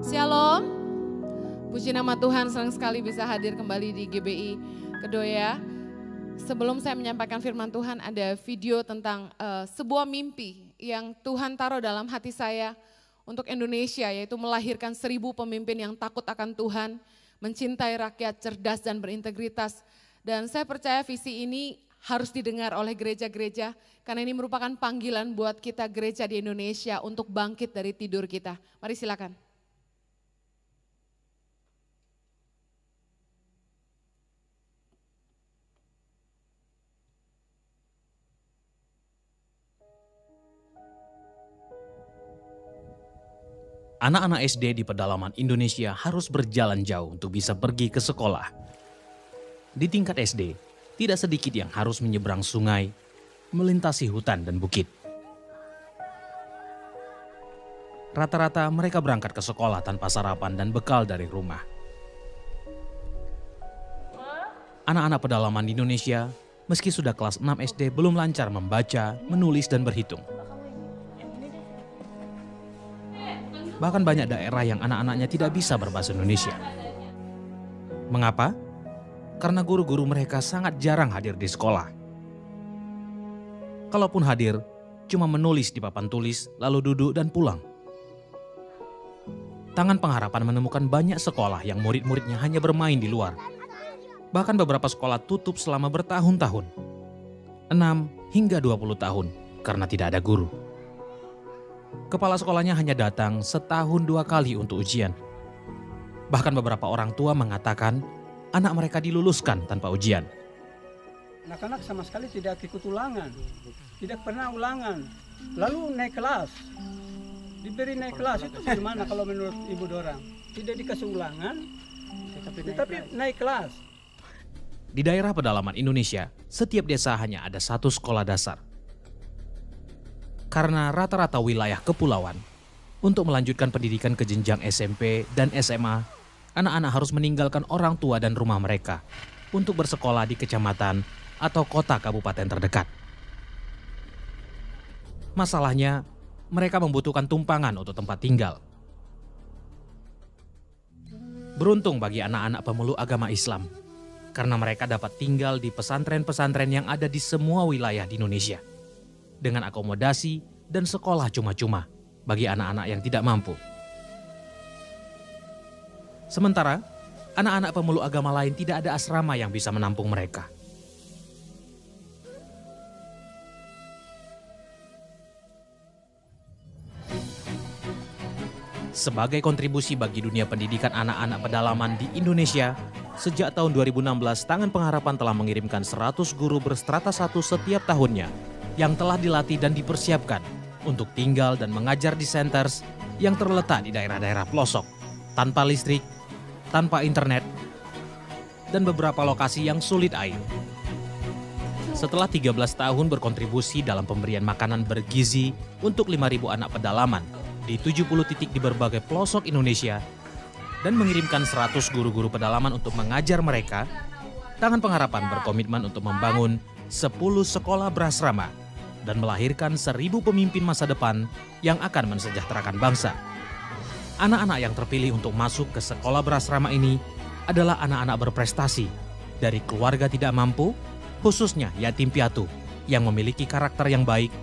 Shalom, puji nama Tuhan, senang sekali bisa hadir kembali di GBI Kedoya. Sebelum saya menyampaikan firman Tuhan, ada video tentang sebuah mimpi yang Tuhan taruh dalam hati saya untuk Indonesia, yaitu melahirkan 1000 pemimpin yang takut akan Tuhan, mencintai rakyat, cerdas dan berintegritas. Dan saya percaya visi ini harus didengar oleh gereja-gereja, karena ini merupakan panggilan buat kita gereja di Indonesia untuk bangkit dari tidur kita. Mari silakan. Anak-anak SD di pedalaman Indonesia harus berjalan jauh untuk bisa pergi ke sekolah. Di tingkat SD, tidak sedikit yang harus menyeberang sungai, melintasi hutan dan bukit. Rata-rata mereka berangkat ke sekolah tanpa sarapan dan bekal dari rumah. Anak-anak pedalaman di Indonesia, meski sudah kelas 6 SD, belum lancar membaca, menulis, dan berhitung. Bahkan banyak daerah yang anak-anaknya tidak bisa berbahasa Indonesia. Mengapa? Karena guru-guru mereka sangat jarang hadir di sekolah. Kalaupun hadir, cuma menulis di papan tulis, lalu duduk dan pulang. Tangan Pengharapan menemukan banyak sekolah yang murid-muridnya hanya bermain di luar. Bahkan beberapa sekolah tutup selama bertahun-tahun, 6 hingga 20 tahun, karena tidak ada guru. Kepala sekolahnya hanya datang setahun 2 kali untuk ujian. Bahkan beberapa orang tua mengatakan anak mereka diluluskan tanpa ujian. Anak-anak sama sekali tidak ikut ulangan, tidak pernah ulangan. Lalu naik kelas, diberi naik kelas itu gimana kalau menurut Ibu Dorang? Tidak dikasih ulangan, tetapi naik kelas. Di daerah pedalaman Indonesia, setiap desa hanya ada 1 sekolah dasar. Karena rata-rata wilayah kepulauan, untuk melanjutkan pendidikan ke jenjang SMP dan SMA, anak-anak harus meninggalkan orang tua dan rumah mereka untuk bersekolah di kecamatan atau kota kabupaten terdekat. Masalahnya, mereka membutuhkan tumpangan untuk tempat tinggal. Beruntung bagi anak-anak pemeluk agama Islam, karena mereka dapat tinggal di pesantren-pesantren yang ada di semua wilayah di Indonesia, dengan akomodasi dan sekolah cuma-cuma bagi anak-anak yang tidak mampu. Sementara, anak-anak pemeluk agama lain tidak ada asrama yang bisa menampung mereka. Sebagai kontribusi bagi dunia pendidikan anak-anak pedalaman di Indonesia, sejak tahun 2016, Tangan Pengharapan telah mengirimkan 100 guru berstrata 1 setiap tahunnya yang telah dilatih dan dipersiapkan untuk tinggal dan mengajar di centers yang terletak di daerah-daerah pelosok, tanpa listrik, tanpa internet, dan beberapa lokasi yang sulit air. Setelah 13 tahun berkontribusi dalam pemberian makanan bergizi untuk 5.000 anak pedalaman di 70 titik di berbagai pelosok Indonesia, dan mengirimkan 100 guru-guru pedalaman untuk mengajar mereka, Tangan Pengharapan berkomitmen untuk membangun 10 sekolah berasrama dan melahirkan 1000 pemimpin masa depan yang akan mensejahterakan bangsa. Anak-anak yang terpilih untuk masuk ke sekolah berasrama ini adalah anak-anak berprestasi dari keluarga tidak mampu, khususnya yatim piatu, yang memiliki karakter yang baik,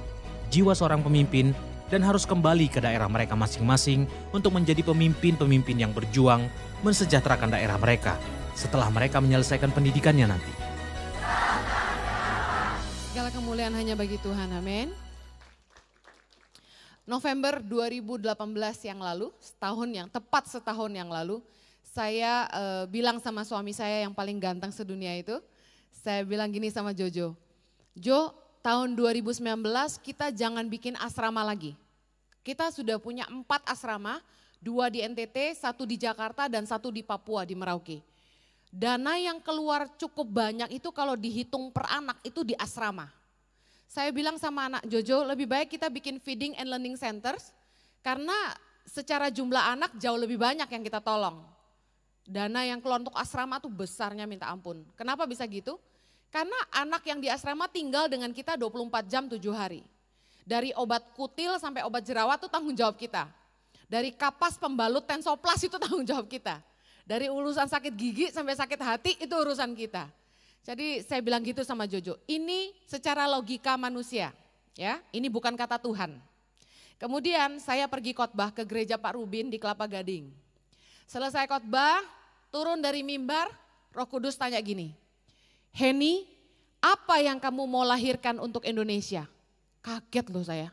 jiwa seorang pemimpin, dan harus kembali ke daerah mereka masing-masing untuk menjadi pemimpin-pemimpin yang berjuang mensejahterakan daerah mereka setelah mereka menyelesaikan pendidikannya nanti. Segala kemuliaan hanya bagi Tuhan, amin. November 2018 yang lalu, tepat setahun yang lalu, saya bilang sama suami saya yang paling ganteng sedunia itu, saya bilang gini sama Jojo, Jo, tahun 2019 kita jangan bikin asrama lagi. Kita sudah punya 4 asrama, 2 di NTT, 1 di Jakarta, dan 1 di Papua, di Merauke. Dana yang keluar cukup banyak itu kalau dihitung per anak itu di asrama. Saya bilang sama anak Jojo, lebih baik kita bikin feeding and learning centers, karena secara jumlah anak jauh lebih banyak yang kita tolong. Dana yang keluar untuk asrama tuh besarnya minta ampun. Kenapa bisa gitu? Karena anak yang di asrama tinggal dengan kita 24 jam 7 hari. Dari obat kutil sampai obat jerawat itu tanggung jawab kita. Dari kapas pembalut tensoplas itu tanggung jawab kita. Dari urusan sakit gigi sampai sakit hati itu urusan kita. Jadi saya bilang gitu sama Jojo, ini secara logika manusia, ya, ini bukan kata Tuhan. Kemudian saya pergi khotbah ke gereja Pak Rubin di Kelapa Gading. Selesai khotbah, turun dari mimbar, Roh Kudus tanya gini, Henny, apa yang kamu mau lahirkan untuk Indonesia? Kaget loh saya.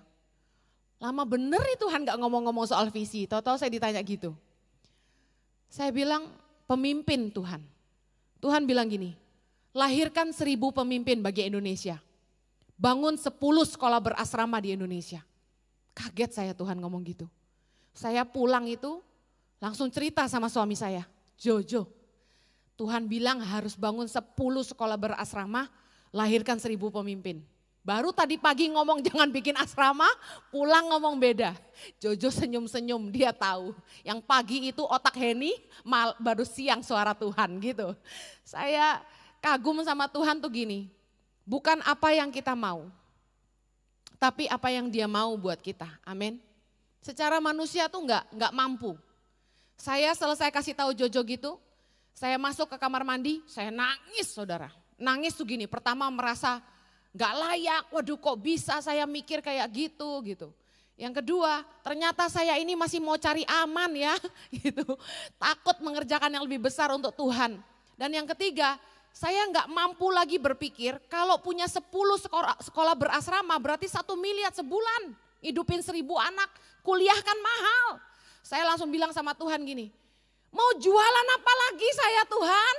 Lama bener nih Tuhan gak ngomong-ngomong soal visi, tahu-tahu saya ditanya gitu. Saya bilang, pemimpin Tuhan. Tuhan bilang gini, lahirkan 1000 pemimpin bagi Indonesia. Bangun 10 sekolah berasrama di Indonesia. Kaget saya Tuhan ngomong gitu. Saya pulang itu langsung cerita sama suami saya, Jojo, Tuhan bilang harus bangun 10 sekolah berasrama, lahirkan 1000 pemimpin. Baru tadi pagi ngomong jangan bikin asrama, pulang ngomong beda. Jojo senyum-senyum, dia tahu. Yang pagi itu otak Henny, baru siang suara Tuhan gitu. Saya kagum sama Tuhan tuh gini, bukan apa yang kita mau, tapi apa yang dia mau buat kita, amin. Secara manusia tuh enggak mampu. Saya selesai kasih tahu Jojo gitu, saya masuk ke kamar mandi, saya nangis saudara. Nangis tuh gini, pertama merasa gak layak, waduh kok bisa saya mikir kayak gitu. Yang kedua, ternyata saya ini masih mau cari aman ya, gitu. Takut mengerjakan yang lebih besar untuk Tuhan. Dan yang ketiga, saya gak mampu lagi berpikir kalau punya 10 sekolah berasrama berarti 1 miliar sebulan. Hidupin 1000 anak, kuliah kan mahal. Saya langsung bilang sama Tuhan gini, mau jualan apa lagi saya Tuhan?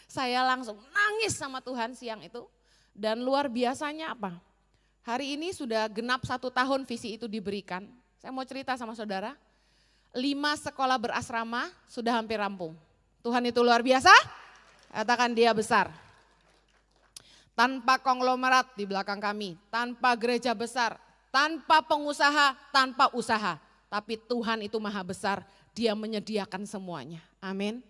Saya langsung nangis sama Tuhan siang itu. Dan luar biasanya apa? Hari ini sudah genap 1 tahun visi itu diberikan. Saya mau cerita sama saudara, 5 sekolah berasrama sudah hampir rampung. Tuhan itu luar biasa, katakan dia besar. Tanpa konglomerat di belakang kami, tanpa gereja besar, tanpa pengusaha, tanpa usaha. Tapi Tuhan itu maha besar, dia menyediakan semuanya. Amin.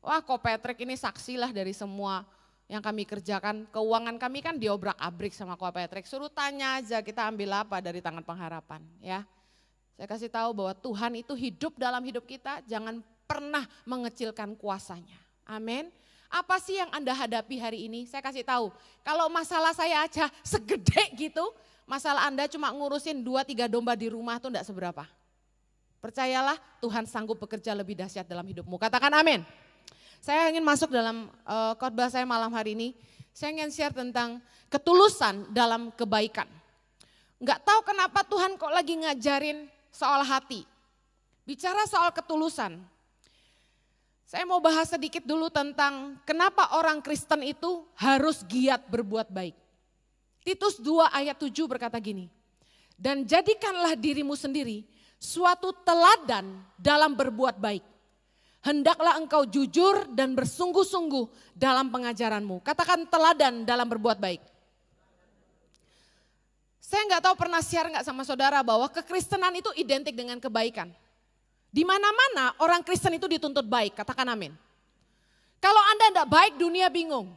Wah kok Patrick ini saksilah dari semua yang kami kerjakan, keuangan kami kan diobrak-abrik sama Ko Patrick. Suruh tanya aja kita ambil apa dari tangan pengharapan ya. Saya kasih tahu bahwa Tuhan itu hidup dalam hidup kita, jangan pernah mengecilkan kuasanya. Amin. Apa sih yang Anda hadapi hari ini? Saya kasih tahu, kalau masalah saya aja segede gitu, masalah Anda cuma ngurusin 2-3 domba di rumah tuh enggak seberapa. Percayalah Tuhan sanggup bekerja lebih dahsyat dalam hidupmu. Katakan amin. Saya ingin masuk dalam khotbah saya malam hari ini. Saya ingin share tentang ketulusan dalam kebaikan. Enggak tahu kenapa Tuhan kok lagi ngajarin soal hati. Bicara soal ketulusan. Saya mau bahas sedikit dulu tentang kenapa orang Kristen itu harus giat berbuat baik. Titus 2 ayat 7 berkata gini. Dan jadikanlah dirimu sendiri suatu teladan dalam berbuat baik. Hendaklah engkau jujur dan bersungguh-sungguh dalam pengajaranmu. Katakan teladan dalam berbuat baik. Saya nggak tahu pernah share nggak sama saudara bahwa kekristenan itu identik dengan kebaikan. Di mana-mana orang Kristen itu dituntut baik, katakan amin. Kalau Anda tidak baik dunia bingung.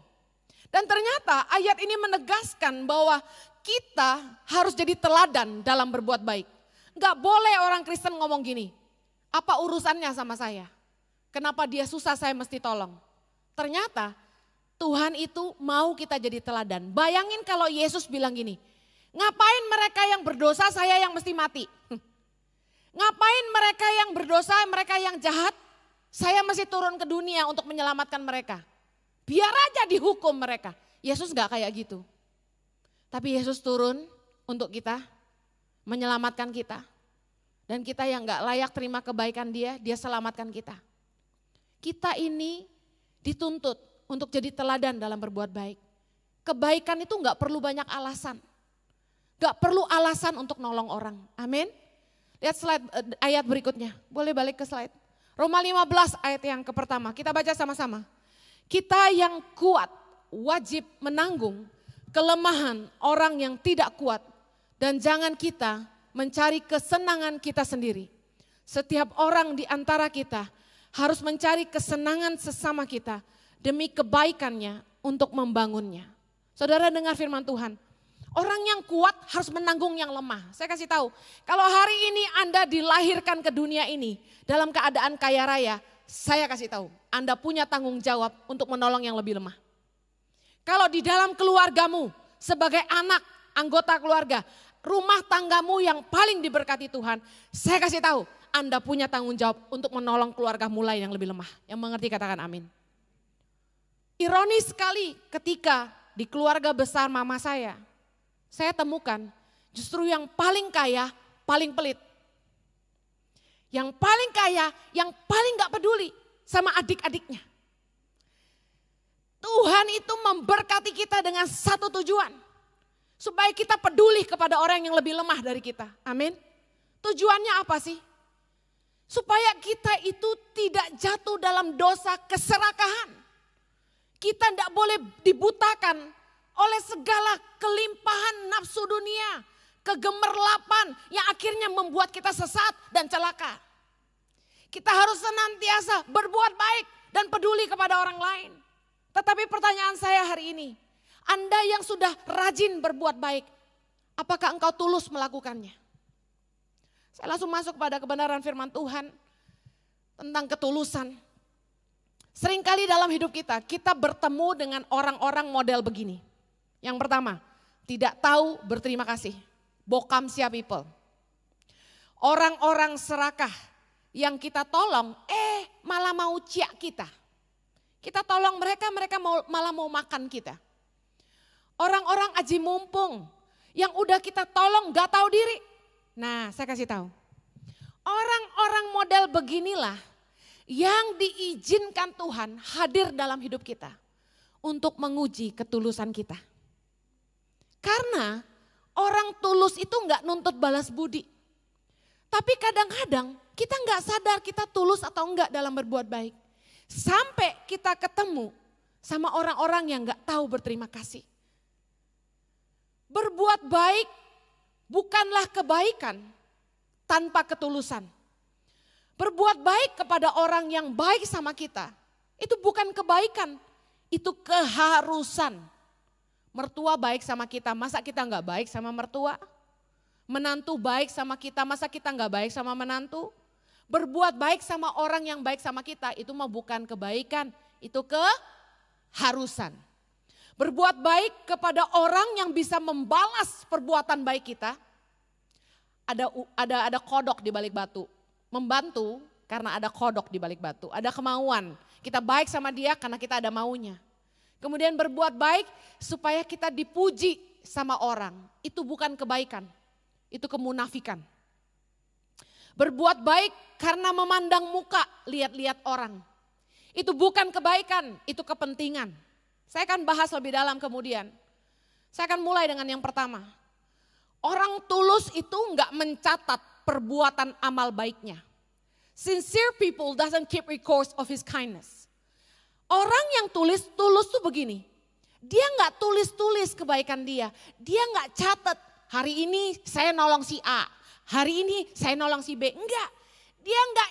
Dan ternyata ayat ini menegaskan bahwa kita harus jadi teladan dalam berbuat baik. Nggak boleh orang Kristen ngomong gini, apa urusannya sama saya? Kenapa dia susah saya mesti tolong. Ternyata Tuhan itu mau kita jadi teladan. Bayangin kalau Yesus bilang gini, ngapain mereka yang berdosa saya yang mesti mati. Ngapain mereka yang berdosa, mereka yang jahat, saya mesti turun ke dunia untuk menyelamatkan mereka. Biar aja dihukum mereka. Yesus gak kayak gitu. Tapi Yesus turun untuk kita, menyelamatkan kita. Dan kita yang gak layak terima kebaikan dia selamatkan kita. Kita ini dituntut untuk jadi teladan dalam berbuat baik. Kebaikan itu gak perlu banyak alasan. Gak perlu alasan untuk nolong orang. Amin. Lihat slide ayat berikutnya. Boleh balik ke slide. Roma 15 ayat yang pertama. Kita baca sama-sama. Kita yang kuat wajib menanggung kelemahan orang yang tidak kuat. Dan jangan kita mencari kesenangan kita sendiri. Setiap orang di antara kita harus mencari kesenangan sesama kita demi kebaikannya untuk membangunnya. Saudara dengar firman Tuhan. Orang yang kuat harus menanggung yang lemah. Saya kasih tahu, kalau hari ini Anda dilahirkan ke dunia ini dalam keadaan kaya raya, saya kasih tahu, Anda punya tanggung jawab untuk menolong yang lebih lemah. Kalau di dalam keluargamu, sebagai anak, anggota keluarga, rumah tanggamu yang paling diberkati Tuhan, saya kasih tahu, Anda punya tanggung jawab untuk menolong keluarga mulai yang lebih lemah. Yang mengerti katakan amin. Ironis sekali ketika di keluarga besar mama saya temukan justru yang paling kaya, paling pelit. Yang paling kaya, yang paling gak peduli sama adik-adiknya. Tuhan itu memberkati kita dengan satu tujuan. Supaya kita peduli kepada orang yang lebih lemah dari kita. Amin. Tujuannya apa sih? Supaya kita itu tidak jatuh dalam dosa keserakahan. Kita tidak boleh dibutakan oleh segala kelimpahan nafsu dunia, kegemerlapan yang akhirnya membuat kita sesat dan celaka. Kita harus senantiasa berbuat baik dan peduli kepada orang lain. Tetapi pertanyaan saya hari ini, Anda yang sudah rajin berbuat baik, apakah engkau tulus melakukannya? Saya langsung masuk pada kebenaran firman Tuhan tentang ketulusan. Seringkali dalam hidup kita bertemu dengan orang-orang model begini. Yang pertama, tidak tahu berterima kasih. Bokamsia people. Orang-orang serakah yang kita tolong, malah mau ciak kita. Kita tolong mereka malah mau makan kita. Orang-orang aji mumpung yang udah kita tolong gak tahu diri. Nah, saya kasih tahu. Orang-orang model beginilah yang diizinkan Tuhan hadir dalam hidup kita untuk menguji ketulusan kita. Karena orang tulus itu enggak nuntut balas budi. Tapi kadang-kadang kita enggak sadar kita tulus atau enggak dalam berbuat baik. Sampai kita ketemu sama orang-orang yang enggak tahu berterima kasih. Berbuat baik bukanlah kebaikan tanpa ketulusan. Berbuat baik kepada orang yang baik sama kita, itu bukan kebaikan, itu keharusan. Mertua baik sama kita, masa kita enggak baik sama mertua? Menantu baik sama kita, masa kita enggak baik sama menantu? Berbuat baik sama orang yang baik sama kita, itu mah bukan kebaikan, itu keharusan. Berbuat baik kepada orang yang bisa membalas perbuatan baik kita, ada kodok di balik batu. Membantu karena ada kodok di balik batu, ada kemauan. Kita baik sama dia karena kita ada maunya. Kemudian berbuat baik supaya kita dipuji sama orang. Itu bukan kebaikan, itu kemunafikan. Berbuat baik karena memandang muka, lihat-lihat orang. Itu bukan kebaikan, itu kepentingan. Saya akan bahas lebih dalam kemudian. Saya akan mulai dengan yang pertama. Orang tulus itu enggak mencatat perbuatan amal baiknya. Sincere people doesn't keep records of his kindness. Orang yang tulus tuh begini, dia nggak tulis kebaikan dia nggak catat hari ini saya nolong si A, hari ini saya nolong si B, enggak. Dia nggak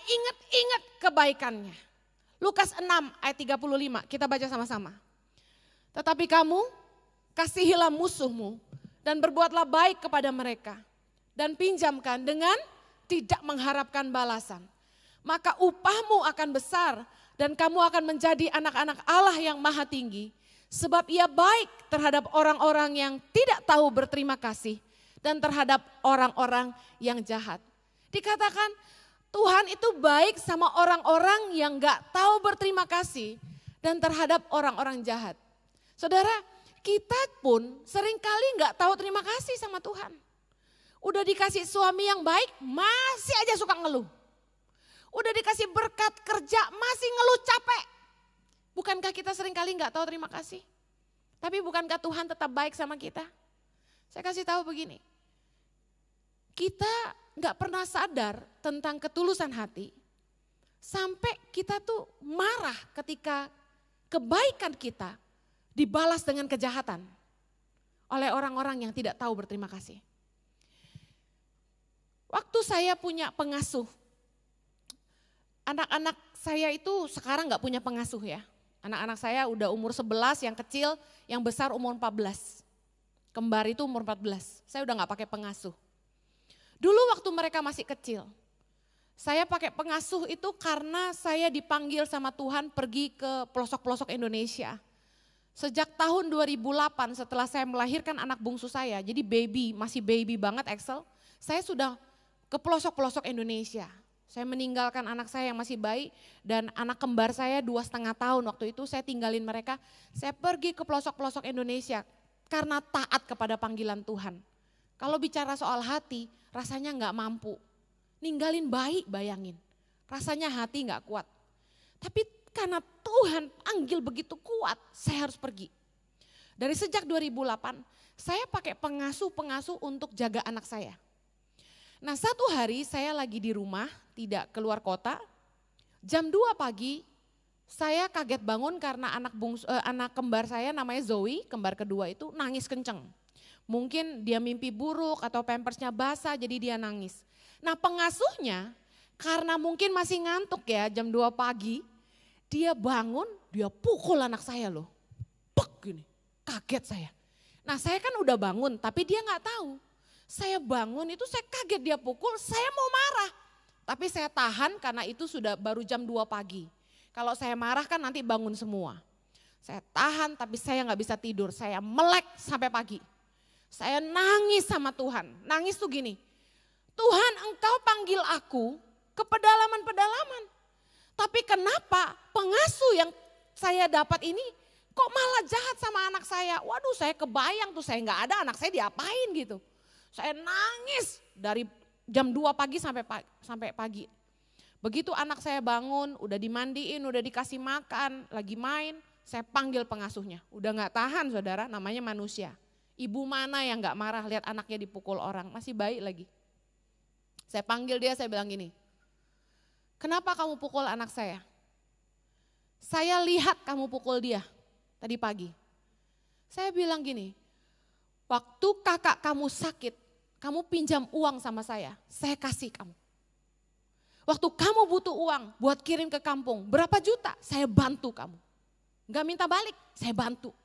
inget kebaikannya. Lukas 6 ayat 35, kita baca sama-sama. Tetapi kamu kasihilah musuhmu dan berbuatlah baik kepada mereka dan pinjamkan dengan tidak mengharapkan balasan. Maka upahmu akan besar dan kamu akan menjadi anak-anak Allah yang maha tinggi. Sebab ia baik terhadap orang-orang yang tidak tahu berterima kasih dan terhadap orang-orang yang jahat. Dikatakan Tuhan itu baik sama orang-orang yang gak tahu berterima kasih dan terhadap orang-orang jahat. Saudara, kita pun seringkali gak tahu terima kasih sama Tuhan. Udah dikasih suami yang baik, masih aja suka ngeluh. Udah dikasih berkat kerja, masih ngeluh capek. Bukankah kita seringkali nggak tahu terima kasih? Tapi bukankah Tuhan tetap baik sama kita? Saya kasih tahu begini. Kita nggak pernah sadar tentang ketulusan hati. Sampai kita tuh marah ketika kebaikan kita dibalas dengan kejahatan oleh orang-orang yang tidak tahu berterima kasih. Waktu saya punya pengasuh, anak-anak saya itu sekarang gak punya pengasuh ya. Anak-anak saya udah umur 11, yang kecil, yang besar umur 14. Kembar itu umur 14, saya udah gak pakai pengasuh. Dulu waktu mereka masih kecil, saya pakai pengasuh itu karena saya dipanggil sama Tuhan pergi ke pelosok-pelosok Indonesia. Sejak tahun 2008 setelah saya melahirkan anak bungsu saya, jadi masih baby banget Axel, saya sudah ke pelosok-pelosok Indonesia. Saya meninggalkan anak saya yang masih bayi dan anak kembar saya 2,5 tahun waktu itu saya tinggalin mereka. Saya pergi ke pelosok-pelosok Indonesia karena taat kepada panggilan Tuhan. Kalau bicara soal hati, rasanya nggak mampu. Ninggalin bayi bayangin, rasanya hati nggak kuat. Tapi karena Tuhan panggil begitu kuat, saya harus pergi. Dari sejak 2008, saya pakai pengasuh-pengasuh untuk jaga anak saya. Nah satu hari saya lagi di rumah, tidak keluar kota. Jam 2 pagi saya kaget bangun karena anak kembar saya namanya Zoe, kembar kedua itu nangis kenceng. Mungkin dia mimpi buruk atau pampersnya basah jadi dia nangis. Nah pengasuhnya karena mungkin masih ngantuk ya jam 2 pagi, dia bangun, dia pukul anak saya loh. Pek gini, kaget saya. Nah saya kan udah bangun tapi dia gak tahu. Saya bangun itu saya kaget dia pukul, saya mau marah. Tapi saya tahan karena itu sudah baru jam 2 pagi. Kalau saya marah kan nanti bangun semua. Saya tahan tapi saya gak bisa tidur, saya melek sampai pagi. Saya nangis sama Tuhan, nangis tuh gini. Tuhan engkau panggil aku ke pedalaman-pedalaman. Tapi kenapa pengasuh yang saya dapat ini kok malah jahat sama anak saya. Waduh saya kebayang tuh saya gak ada anak saya diapain gitu. Saya nangis dari jam 2 pagi sampai pagi. Begitu anak saya bangun, udah dimandiin, udah dikasih makan, lagi main, saya panggil pengasuhnya. Udah gak tahan saudara, namanya manusia. Ibu mana yang gak marah lihat anaknya dipukul orang, masih bayi lagi. Saya panggil dia, saya bilang gini, kenapa kamu pukul anak saya? Saya lihat kamu pukul dia tadi pagi. Saya bilang gini, waktu kakak kamu sakit, kamu pinjam uang sama saya kasih kamu. Waktu kamu butuh uang buat kirim ke kampung, berapa juta? Saya bantu kamu. Gak minta balik, saya bantu.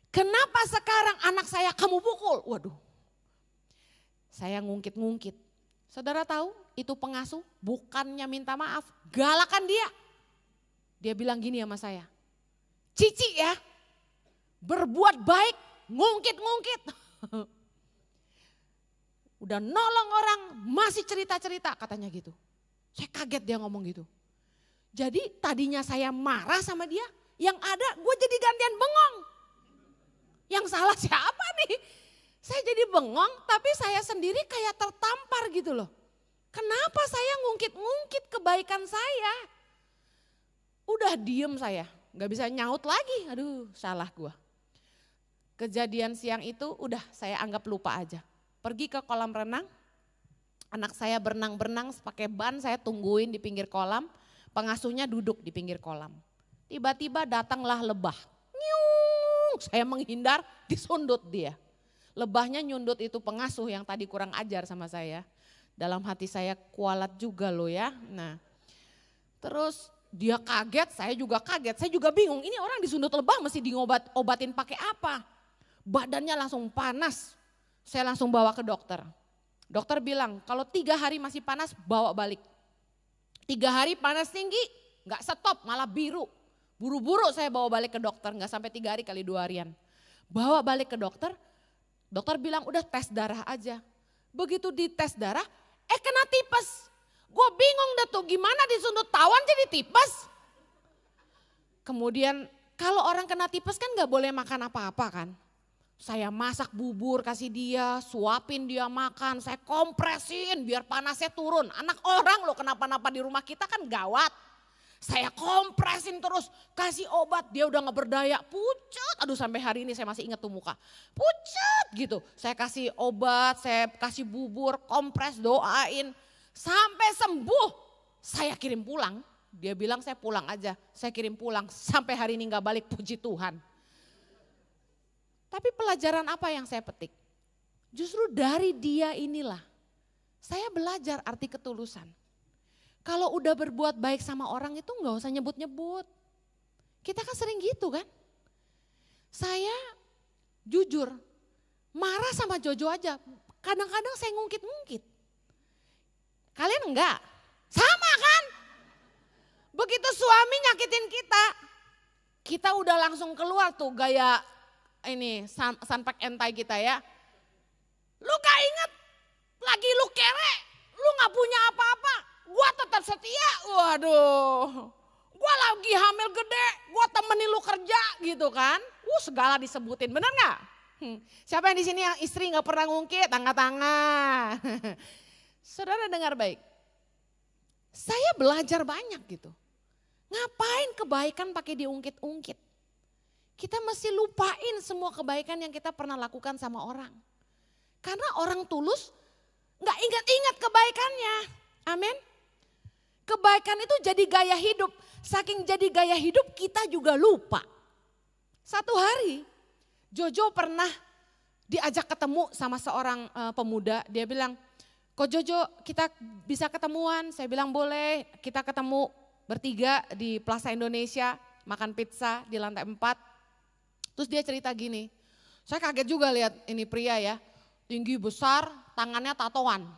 Kenapa sekarang anak saya kamu pukul? Waduh, saya ngungkit-ngungkit. Saudara tahu itu pengasuh bukannya minta maaf, galakan dia. Dia bilang gini sama saya, Cici ya, berbuat baik, ngungkit-ngungkit. Udah nolong orang, masih cerita-cerita katanya gitu. Saya kaget dia ngomong gitu. Jadi tadinya saya marah sama dia, yang ada gue jadi gantian bengong. Yang salah siapa nih? Saya jadi bengong tapi saya sendiri kayak tertampar gitu loh. Kenapa saya ngungkit-ngungkit kebaikan saya? Udah diem saya, gak bisa nyaut lagi, aduh salah gue. Kejadian siang itu udah saya anggap lupa aja. Pergi ke kolam renang, anak saya berenang-berenang pakai ban, saya tungguin di pinggir kolam, pengasuhnya duduk di pinggir kolam. Tiba-tiba datanglah lebah, nyung, saya menghindar, disundut dia. Lebahnya nyundut itu pengasuh yang tadi kurang ajar sama saya. Dalam hati saya kualat juga loh ya. Nah, terus dia kaget, saya juga kaget, saya juga bingung. Ini orang disundut lebah mesti obatin pakai apa? Badannya langsung panas. Saya langsung bawa ke dokter. Dokter bilang kalau 3 hari masih panas bawa balik. 3 hari panas tinggi gak stop malah biru. Buru-buru saya bawa balik ke dokter, gak sampai 3 hari kali 2 harian. Bawa balik ke dokter, dokter bilang udah tes darah aja. Begitu dites darah, kena tipes. Gue bingung dah tuh gimana disundut tawan jadi tipes. Kemudian kalau orang kena tipes kan gak boleh makan apa-apa kan. Saya masak bubur kasih dia, suapin dia makan, saya kompresin biar panasnya turun. Anak orang loh kenapa-napa di rumah kita kan gawat. Saya kompresin terus, kasih obat, dia udah gak berdaya, pucat. Aduh sampai hari ini saya masih ingat tuh muka, pucat gitu. Saya kasih obat, saya kasih bubur, kompres, doain. Sampai sembuh, saya kirim pulang. Dia bilang saya pulang aja, saya kirim pulang. Sampai hari ini gak balik, puji Tuhan. Tapi pelajaran apa yang saya petik? Justru dari dia inilah saya belajar arti ketulusan. Kalau udah berbuat baik sama orang itu gak usah nyebut-nyebut. Kita kan sering gitu kan. Saya jujur, Marah sama Jojo aja. Kadang-kadang saya ngungkit-ngungkit. Kalian enggak? Sama kan? Begitu suami nyakitin kita udah langsung keluar tuh gaya ini sunpack entai kita ya. Lu gak inget lagi lu kere, lu gak punya apa-apa, gua tetap setia. Waduh, gua lagi hamil gede, gua temenin lu kerja gitu kan. Segala disebutin, bener gak? Siapa yang di sini yang istri gak pernah ngungkit? Angkat tangan. Saudara dengar baik. Saya belajar banyak gitu. Ngapain kebaikan pakai diungkit-ungkit? Kita mesti lupain semua kebaikan yang kita pernah lakukan sama orang. Karena orang tulus gak ingat-ingat kebaikannya. Amin. Kebaikan itu jadi gaya hidup. Saking jadi gaya hidup kita juga lupa. Satu hari Jojo pernah diajak ketemu sama seorang pemuda. Dia bilang, kok Jojo kita bisa ketemuan? Saya bilang boleh, kita ketemu bertiga di Plaza Indonesia, makan pizza di lantai 4. Terus dia cerita gini, saya kaget juga lihat ini pria ya, tinggi besar, tangannya tatoan.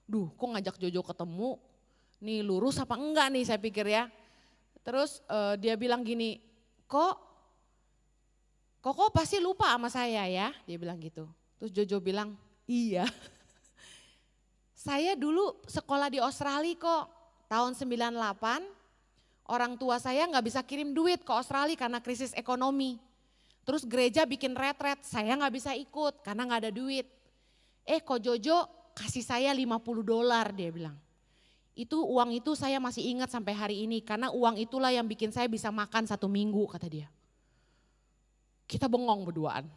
Duh kok ngajak Jojo ketemu, nih lurus apa enggak nih saya pikir ya. Terus dia bilang gini, kok pasti lupa sama saya ya, dia bilang gitu. Terus Jojo bilang, iya. Saya dulu sekolah di Australia kok. Tahun 98, orang tua saya nggak bisa kirim duit ke Australia karena krisis ekonomi. Terus gereja bikin retret, saya nggak bisa ikut karena nggak ada duit. Kok Jojo kasih saya $50 dia bilang. Uang itu saya masih ingat sampai hari ini karena uang itulah yang bikin saya bisa makan 1 minggu kata dia. Kita bengong berduaan.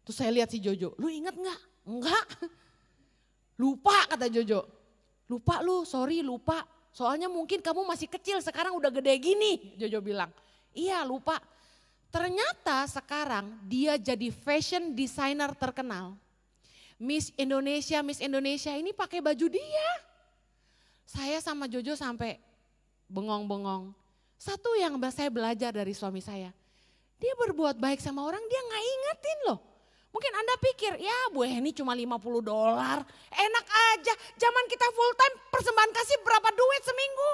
Terus saya lihat si Jojo, lu ingat nggak? Enggak. Lupa kata Jojo. Lupa lu, sorry lupa. Soalnya mungkin kamu masih kecil, sekarang udah gede gini, Jojo bilang. Iya lupa. Ternyata sekarang dia jadi fashion designer terkenal. Miss Indonesia ini pakai baju dia. Saya sama Jojo sampai bengong-bengong. Satu yang saya belajar dari suami saya, dia berbuat baik sama orang, dia gak ingetin loh. Mungkin Anda pikir, ya Bu Heni cuma $50, enak aja. Zaman kita full time persembahan kasih berapa duit seminggu?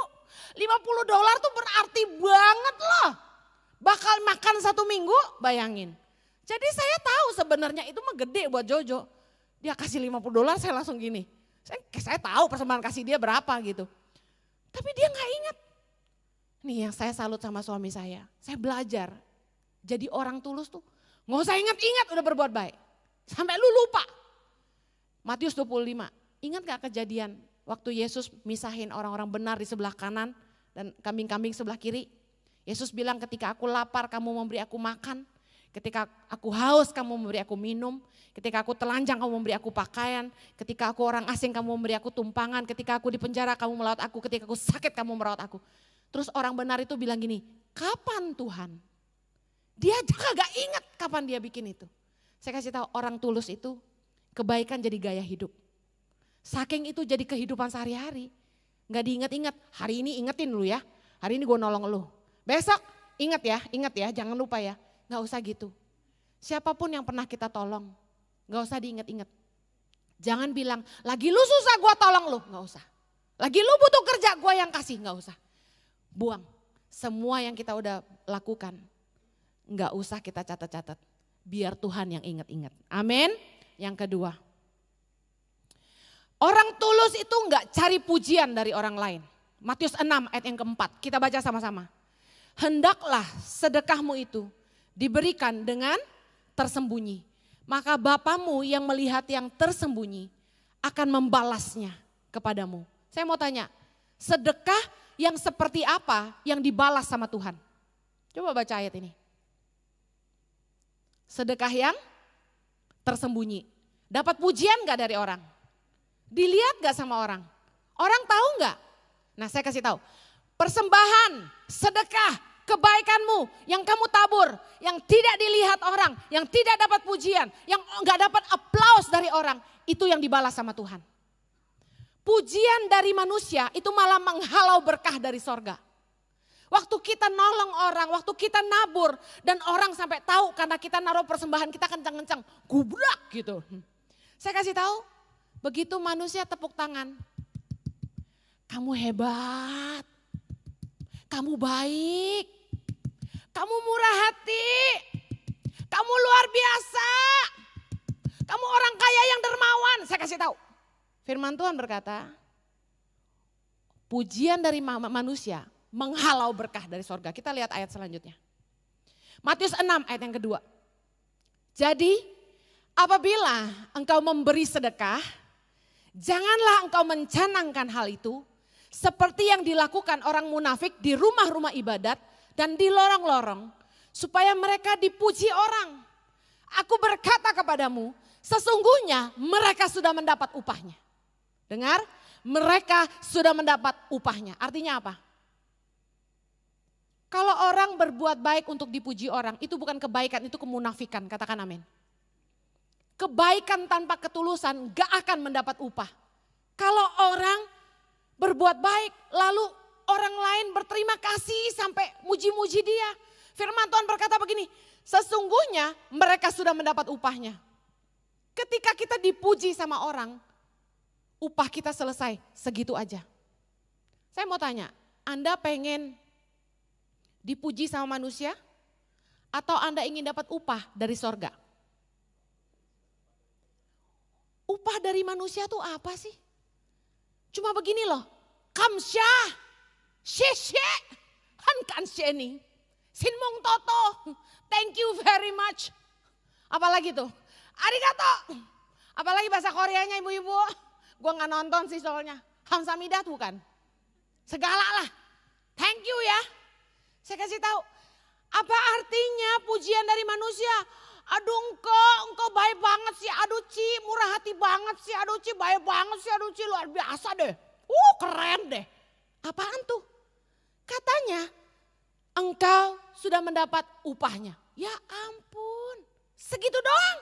$50 tuh berarti banget loh. Bakal makan 1 minggu, bayangin. Jadi saya tahu sebenarnya itu mah gede buat Jojo. Dia kasih $50 saya langsung gini. Saya tahu persembahan kasih dia berapa gitu. Tapi dia gak ingat. Nih yang saya salut sama suami saya belajar. Jadi orang tulus tuh nggak usah ingat-ingat udah berbuat baik. Sampai lu lupa. Matius 25, ingat gak kejadian waktu Yesus misahin orang-orang benar di sebelah kanan dan kambing-kambing sebelah kiri. Yesus bilang ketika aku lapar kamu memberi aku makan. Ketika aku haus kamu memberi aku minum. Ketika aku telanjang kamu memberi aku pakaian. Ketika aku orang asing kamu memberi aku tumpangan. Ketika aku di penjara kamu merawat aku. Ketika aku sakit kamu merawat aku. Terus orang benar itu bilang gini, kapan Tuhan? Dia gak ingat kapan dia bikin itu. Saya kasih tahu orang tulus itu kebaikan jadi gaya hidup. Saking itu jadi kehidupan sehari-hari. Gak diingat-ingat, hari ini ingetin lu ya. Hari ini gue nolong lu. Besok ingat ya, jangan lupa ya. Gak usah gitu. Siapapun yang pernah kita tolong, gak usah diingat-ingat. Jangan bilang, lagi lu susah gue tolong lu, gak usah. Lagi lu butuh kerja gue yang kasih, gak usah. Buang, semua yang kita udah lakukan. Enggak usah kita catat-catat, biar Tuhan yang ingat-ingat. Amin. Yang kedua, orang tulus itu enggak cari pujian dari orang lain. Matius 6 ayat yang keempat, kita baca sama-sama. Hendaklah sedekahmu itu diberikan dengan tersembunyi. Maka Bapamu yang melihat yang tersembunyi akan membalasnya kepadamu. Saya mau tanya, sedekah yang seperti apa yang dibalas sama Tuhan? Coba baca ayat ini. Sedekah yang tersembunyi. Dapat pujian gak dari orang? Dilihat gak sama orang? Orang tahu gak? Nah saya kasih tahu. Persembahan, sedekah, kebaikanmu yang kamu tabur, yang tidak dilihat orang, yang tidak dapat pujian, yang gak dapat aplaus dari orang, itu yang dibalas sama Tuhan. Pujian dari manusia itu malah menghalau berkah dari sorga. Waktu kita nolong orang, waktu kita nabur dan orang sampai tahu karena kita naruh persembahan kita kencang-kencang, gubrak gitu. Saya kasih tahu, begitu manusia tepuk tangan, kamu hebat, kamu baik, kamu murah hati, kamu luar biasa, kamu orang kaya yang dermawan. Saya kasih tahu, firman Tuhan berkata, pujian dari manusia menghalau berkah dari sorga. Kita lihat ayat selanjutnya. Matius 6 ayat yang kedua. Jadi apabila engkau memberi sedekah, janganlah engkau mencanangkan hal itu seperti yang dilakukan orang munafik di rumah-rumah ibadat dan di lorong-lorong supaya mereka dipuji orang. Aku berkata kepadamu, sesungguhnya mereka sudah mendapat upahnya. Dengar, mereka sudah mendapat upahnya. Artinya apa? Kalau orang berbuat baik untuk dipuji orang, itu bukan kebaikan, itu kemunafikan, katakan amin. Kebaikan tanpa ketulusan gak akan mendapat upah. Kalau orang berbuat baik, lalu orang lain berterima kasih sampai muji-muji dia. Firman Tuhan berkata begini, sesungguhnya mereka sudah mendapat upahnya. Ketika kita dipuji sama orang, upah kita selesai, segitu aja. Saya mau tanya, Anda pengen dipuji sama manusia atau Anda ingin dapat upah dari sorga? Upah dari manusia tuh apa sih? Cuma begini loh, kamsya, sheshe, han nih, sinmong toto, thank you very much. Apalagi tuh, arigato, apalagi bahasa Koreanya ibu-ibu, gue gak nonton sih soalnya, hamsamidat bukan, segala lah, thank you ya. Saya kasih tahu, apa artinya pujian dari manusia? Aduh engkau baik banget sih, aduh Ci, murah hati banget sih, aduh Ci, baik banget sih, aduh Ci, luar biasa deh. Keren deh. Apaan tuh? Katanya engkau sudah mendapat upahnya. Ya ampun, segitu doang.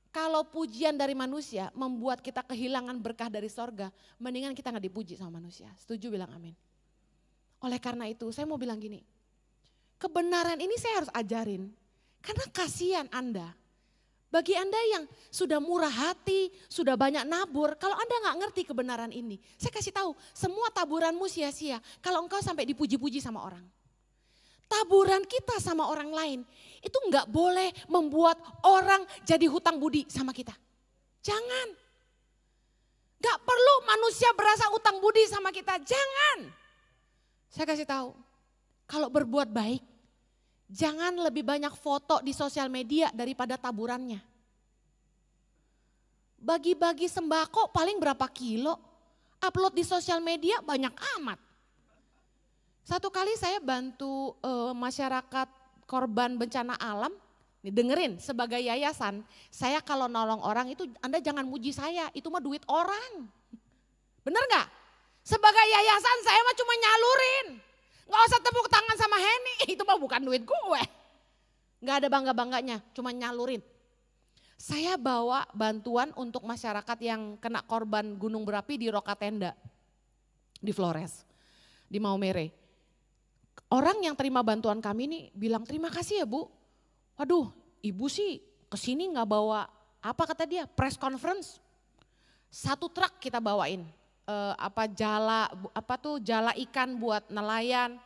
Kalau pujian dari manusia membuat kita kehilangan berkah dari sorga, mendingan kita gak dipuji sama manusia. Setuju bilang amin. Oleh karena itu saya mau bilang gini, kebenaran ini saya harus ajarin. Karena kasihan Anda, bagi Anda yang sudah murah hati, sudah banyak nabur, kalau Anda gak ngerti kebenaran ini, saya kasih tahu semua taburanmu sia-sia kalau engkau sampai dipuji-puji sama orang. Taburan kita sama orang lain itu gak boleh membuat orang jadi hutang budi sama kita. Jangan. Gak perlu manusia berasa hutang budi sama kita, jangan. Saya kasih tahu, kalau berbuat baik, jangan lebih banyak foto di sosial media daripada taburannya. Bagi-bagi sembako paling berapa kilo, upload di sosial media banyak amat. Satu kali saya bantu masyarakat korban bencana alam, nih dengerin sebagai yayasan, saya kalau nolong orang itu Anda jangan muji saya, itu mah duit orang. Bener gak? Sebagai yayasan saya mah cuma nyalurin. Gak usah tepuk tangan sama Henny, itu mah bukan duit gue. Gak ada bangga-bangganya, cuma nyalurin. Saya bawa bantuan untuk masyarakat yang kena korban gunung berapi di Rokatenda, di Flores, di Maumere. Orang yang terima bantuan kami ini bilang terima kasih ya Bu. Waduh ibu sih kesini gak bawa apa kata dia, press conference. 1 truk kita bawain. Jala ikan buat nelayan,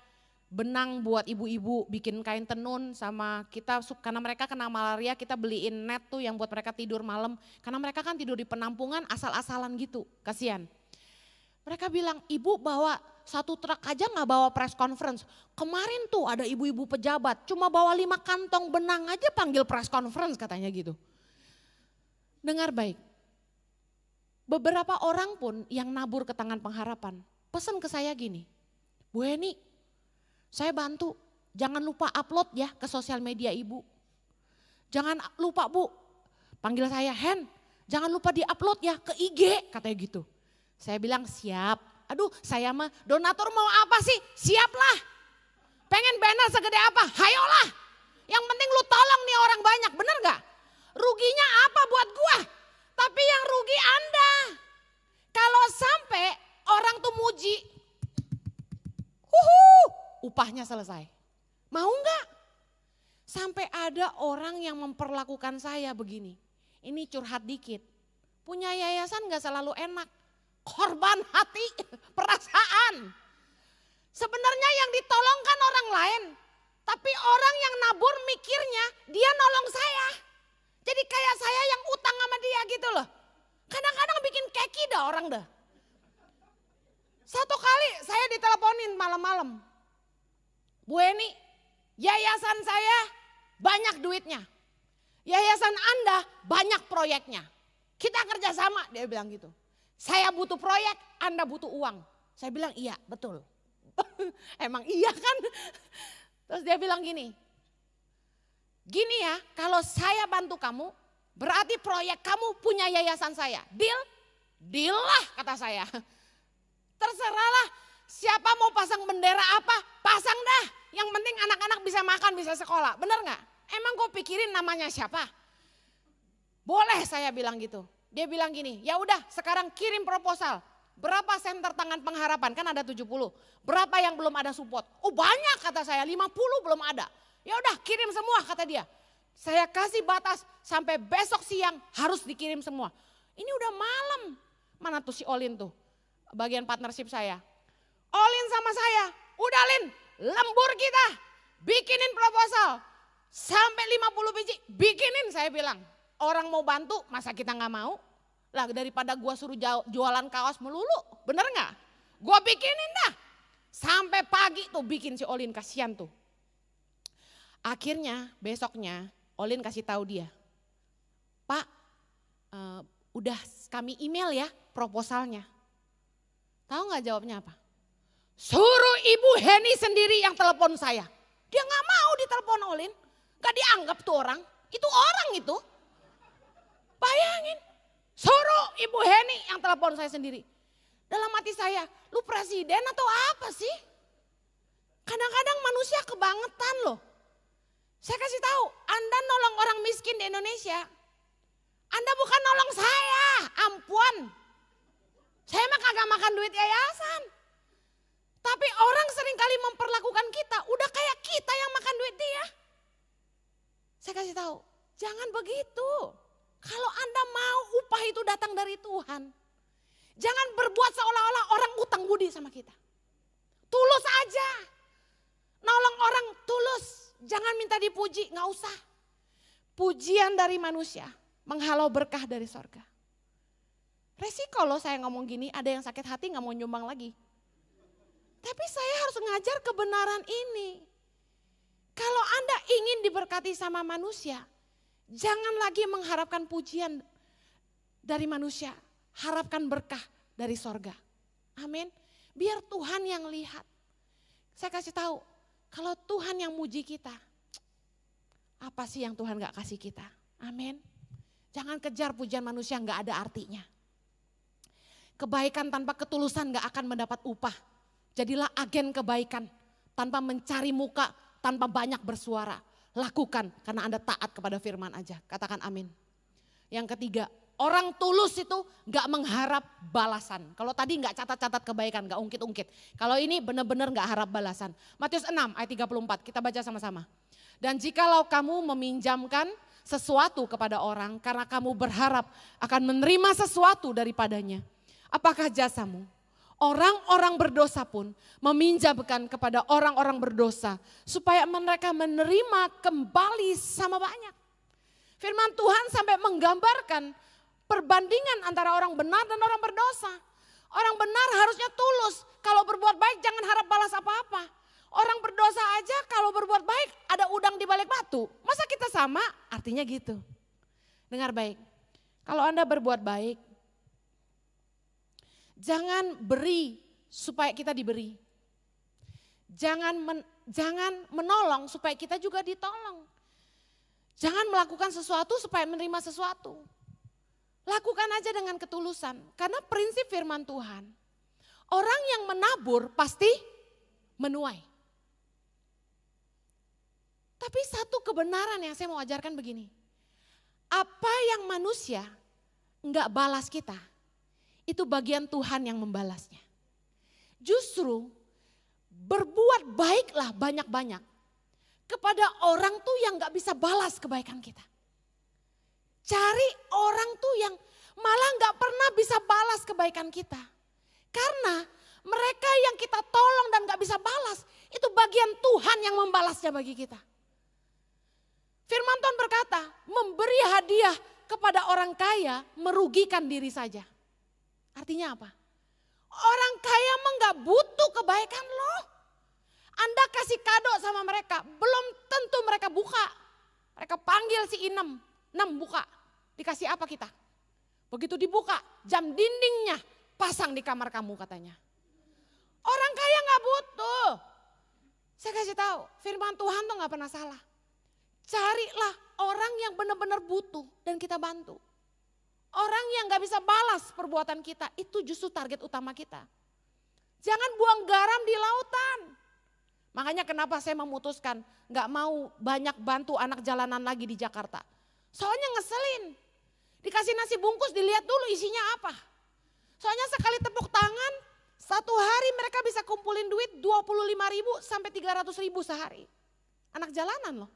benang buat ibu-ibu bikin kain tenun sama kita karena mereka kena malaria kita beliin net tuh yang buat mereka tidur malam karena mereka kan tidur di penampungan asal-asalan gitu, kasihan. Mereka bilang ibu bawa 1 truk aja gak bawa press conference. Kemarin tuh ada ibu-ibu pejabat cuma bawa 5 kantong benang aja panggil press conference katanya gitu. Dengar baik. Beberapa orang pun yang nabur ke tangan pengharapan, pesan ke saya gini, Bu Heni, saya bantu, jangan lupa upload ya ke sosial media ibu. Jangan lupa Bu, panggil saya Hen, jangan lupa di-upload ya ke IG, katanya gitu. Saya bilang siap, aduh saya mah donatur mau apa sih, siaplah. Pengen banner segede apa, hayolah. Yang penting lu tolong nih orang banyak, bener gak? Ruginya apa buat gua? Tapi yang rugi Anda. Kalau sampai orang tuh muji, upahnya selesai. Mau nggak? Sampai ada orang yang memperlakukan saya begini. Ini curhat dikit. Punya yayasan nggak selalu enak. Korban hati, perasaan. Sebenarnya yang ditolong kan orang lain. Tapi orang yang nabur mikirnya dia nolong saya. Jadi kayak saya yang utang sama dia gitu loh. Kadang-kadang bikin keki dah orang dah. Satu kali saya diteleponin malam-malam. Bu Eni, yayasan saya banyak duitnya. Yayasan Anda banyak proyeknya. Kita kerjasama, dia bilang gitu. Saya butuh proyek, Anda butuh uang. Saya bilang iya, betul. Emang iya kan? Terus dia bilang gini ya, kalau saya bantu kamu, berarti proyek kamu punya yayasan saya. Deal? Deal lah kata saya. Terserahlah siapa mau pasang bendera apa, pasang dah. Yang penting anak-anak bisa makan, bisa sekolah. Bener gak? Emang gue pikirin namanya siapa? Boleh saya bilang gitu. Dia bilang gini, ya udah sekarang kirim proposal. Berapa senter tangan pengharapan? Kan ada 70. Berapa yang belum ada support? Oh banyak kata saya, 50 belum ada. Ya udah kirim semua kata dia. Saya kasih batas sampai besok siang harus dikirim semua. Ini udah malam. Mana tuh si Olin tuh? Bagian partnership saya. Olin sama saya, udah Lin, lembur kita. Bikinin proposal. Sampai 50 biji, bikinin saya bilang. Orang mau bantu, masa kita gak mau? Lah daripada gua suruh jualan kaos melulu, bener gak? Gua bikinin dah. Sampai pagi tuh bikin si Olin, kasihan tuh. Akhirnya besoknya Olin kasih tahu dia. Pak, udah kami email ya proposalnya. Tahu gak jawabnya apa? Suruh Ibu Heni sendiri yang telepon saya. Dia gak mau ditelepon Olin. Gak dianggap tuh orang. Itu orang itu. Bayangin. Suruh Ibu Heni yang telepon saya sendiri. Dalam hati saya, lu presiden atau apa sih? Kadang-kadang manusia kebangetan loh. Saya kasih tahu, Anda nolong orang miskin di Indonesia. Anda bukan nolong saya, ampun. Saya mah kagak makan duit yayasan. Tapi orang seringkali memperlakukan kita, udah kayak kita yang makan duit dia. Saya kasih tahu, jangan begitu. Kalau Anda mau upah itu datang dari Tuhan. Jangan berbuat seolah-olah orang utang budi sama kita. Tulus aja. Nolong orang tulus. Jangan minta dipuji, gak usah. Pujian dari manusia menghalau berkah dari sorga. Resiko loh saya ngomong gini, ada yang sakit hati gak mau nyumbang lagi. Tapi saya harus ngajar kebenaran ini. Kalau Anda ingin diberkati sama manusia, jangan lagi mengharapkan pujian dari manusia. Harapkan berkah dari sorga. Amin. Biar Tuhan yang lihat. Saya kasih tahu, kalau Tuhan yang muji kita, apa sih yang Tuhan gak kasih kita? Amin. Jangan kejar pujian manusia gak ada artinya. Kebaikan tanpa ketulusan gak akan mendapat upah. Jadilah agen kebaikan tanpa mencari muka, tanpa banyak bersuara. Lakukan karena Anda taat kepada firman aja. Katakan amin. Yang ketiga, orang tulus itu gak mengharap balasan. Kalau tadi gak catat-catat kebaikan, gak ungkit-ungkit. Kalau ini benar-benar gak harap balasan. Matius 6 ayat 34, kita baca sama-sama. Dan jikalau kamu meminjamkan sesuatu kepada orang karena kamu berharap akan menerima sesuatu daripadanya. Apakah jasamu? Orang-orang berdosa pun meminjamkan kepada orang-orang berdosa supaya mereka menerima kembali sama banyak. Firman Tuhan sampai menggambarkan perbandingan antara orang benar dan orang berdosa. Orang benar harusnya tulus, kalau berbuat baik jangan harap balas apa-apa. Orang berdosa aja kalau berbuat baik ada udang di balik batu. Masa kita sama? Artinya gitu. Dengar baik, kalau Anda berbuat baik, jangan beri supaya kita diberi. Jangan menolong supaya kita juga ditolong. Jangan melakukan sesuatu supaya menerima sesuatu. Lakukan aja dengan ketulusan. Karena prinsip firman Tuhan, orang yang menabur pasti menuai. Tapi satu kebenaran yang saya mau ajarkan begini. Apa yang manusia enggak balas kita, itu bagian Tuhan yang membalasnya. Justru berbuat baiklah banyak-banyak kepada orang tuh yang gak bisa balas kebaikan kita. Cari orang tuh yang malah gak pernah bisa balas kebaikan kita. Karena mereka yang kita tolong dan gak bisa balas, itu bagian Tuhan yang membalasnya bagi kita. Firman Tuhan berkata, memberi hadiah kepada orang kaya merugikan diri saja. Artinya apa? Orang kaya mah gak butuh kebaikan lo. Anda kasih kado sama mereka, belum tentu mereka buka. Mereka panggil si Inem buka. Dikasih apa kita? Begitu dibuka, jam dindingnya pasang di kamar kamu katanya. Orang kaya gak butuh. Saya kasih tahu, firman Tuhan tuh gak pernah salah. Carilah orang yang benar-benar butuh dan kita bantu. Orang yang gak bisa balas perbuatan kita, itu justru target utama kita. Jangan buang garam di lautan. Makanya kenapa saya memutuskan gak mau banyak bantu anak jalanan lagi di Jakarta. Soalnya ngeselin. Dikasih nasi bungkus dilihat dulu isinya apa. Soalnya sekali tepuk tangan, satu hari mereka bisa kumpulin duit 25.000 sampai 300.000 sehari. Anak jalanan loh.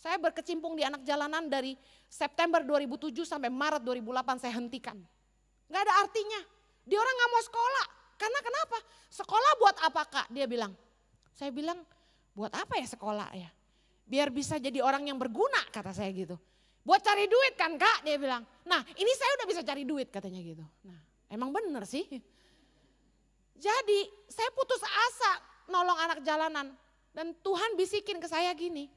Saya berkecimpung di anak jalanan dari September 2007 sampai Maret 2008 saya hentikan. Gak ada artinya. Dia orang gak mau sekolah. Karena kenapa? Sekolah buat apa Kak? Dia bilang. Saya bilang buat apa ya sekolah ya? Biar bisa jadi orang yang berguna kata saya gitu. Buat cari duit kan Kak? Dia bilang. Nah ini saya udah bisa cari duit katanya gitu. Nah emang bener sih. Jadi saya putus asa nolong anak jalanan. Dan Tuhan bisikin ke saya gini.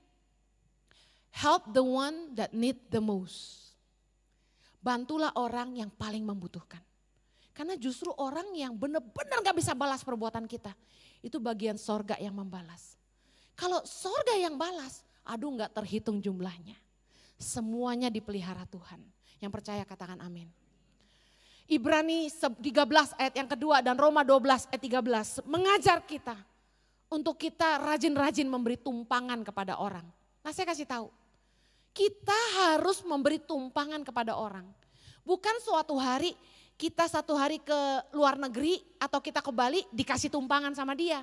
Help the one that need the most. Bantulah orang yang paling membutuhkan. Karena justru orang yang benar-benar gak bisa balas perbuatan kita. Itu bagian sorga yang membalas. Kalau sorga yang balas, aduh gak terhitung jumlahnya. Semuanya dipelihara Tuhan. Yang percaya katakan amin. Ibrani 13 ayat yang kedua dan Roma 12 ayat 13 mengajar kita untuk kita rajin-rajin memberi tumpangan kepada orang. Nah saya kasih tahu, kita harus memberi tumpangan kepada orang. Bukan suatu hari kita satu hari ke luar negeri atau kita ke Bali dikasih tumpangan sama dia.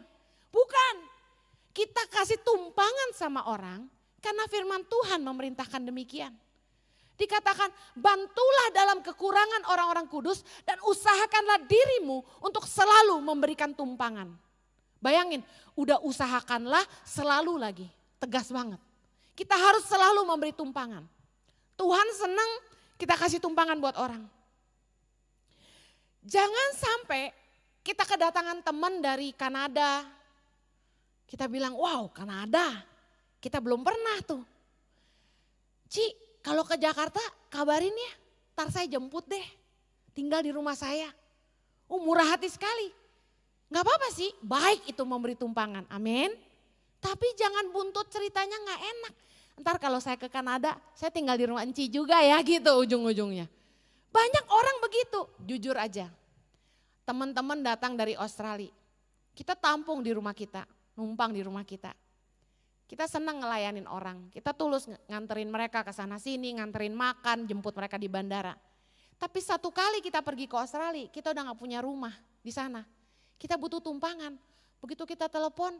Bukan, kita kasih tumpangan sama orang karena firman Tuhan memerintahkan demikian. Dikatakan bantulah dalam kekurangan orang-orang kudus dan usahakanlah dirimu untuk selalu memberikan tumpangan. Bayangin, udah usahakanlah selalu lagi, tegas banget. Kita harus selalu memberi tumpangan. Tuhan senang kita kasih tumpangan buat orang. Jangan sampai kita kedatangan teman dari Kanada. Kita bilang, wow Kanada, kita belum pernah tuh. Ci, kalau ke Jakarta kabarin ya, ntar saya jemput deh. Tinggal di rumah saya. Murah hati sekali. Gak apa-apa sih, baik itu memberi tumpangan, amin. Tapi jangan buntut ceritanya gak enak. Ntar kalau saya ke Kanada, saya tinggal di rumah Enci juga ya gitu ujung-ujungnya. Banyak orang begitu, jujur aja. Teman-teman datang dari Australia, kita tampung di rumah kita, numpang di rumah kita. Kita senang ngelayanin orang, kita tulus nganterin mereka ke sana sini, nganterin makan, jemput mereka di bandara. Tapi satu kali kita pergi ke Australia, kita udah gak punya rumah di sana. Kita butuh tumpangan, begitu kita telepon,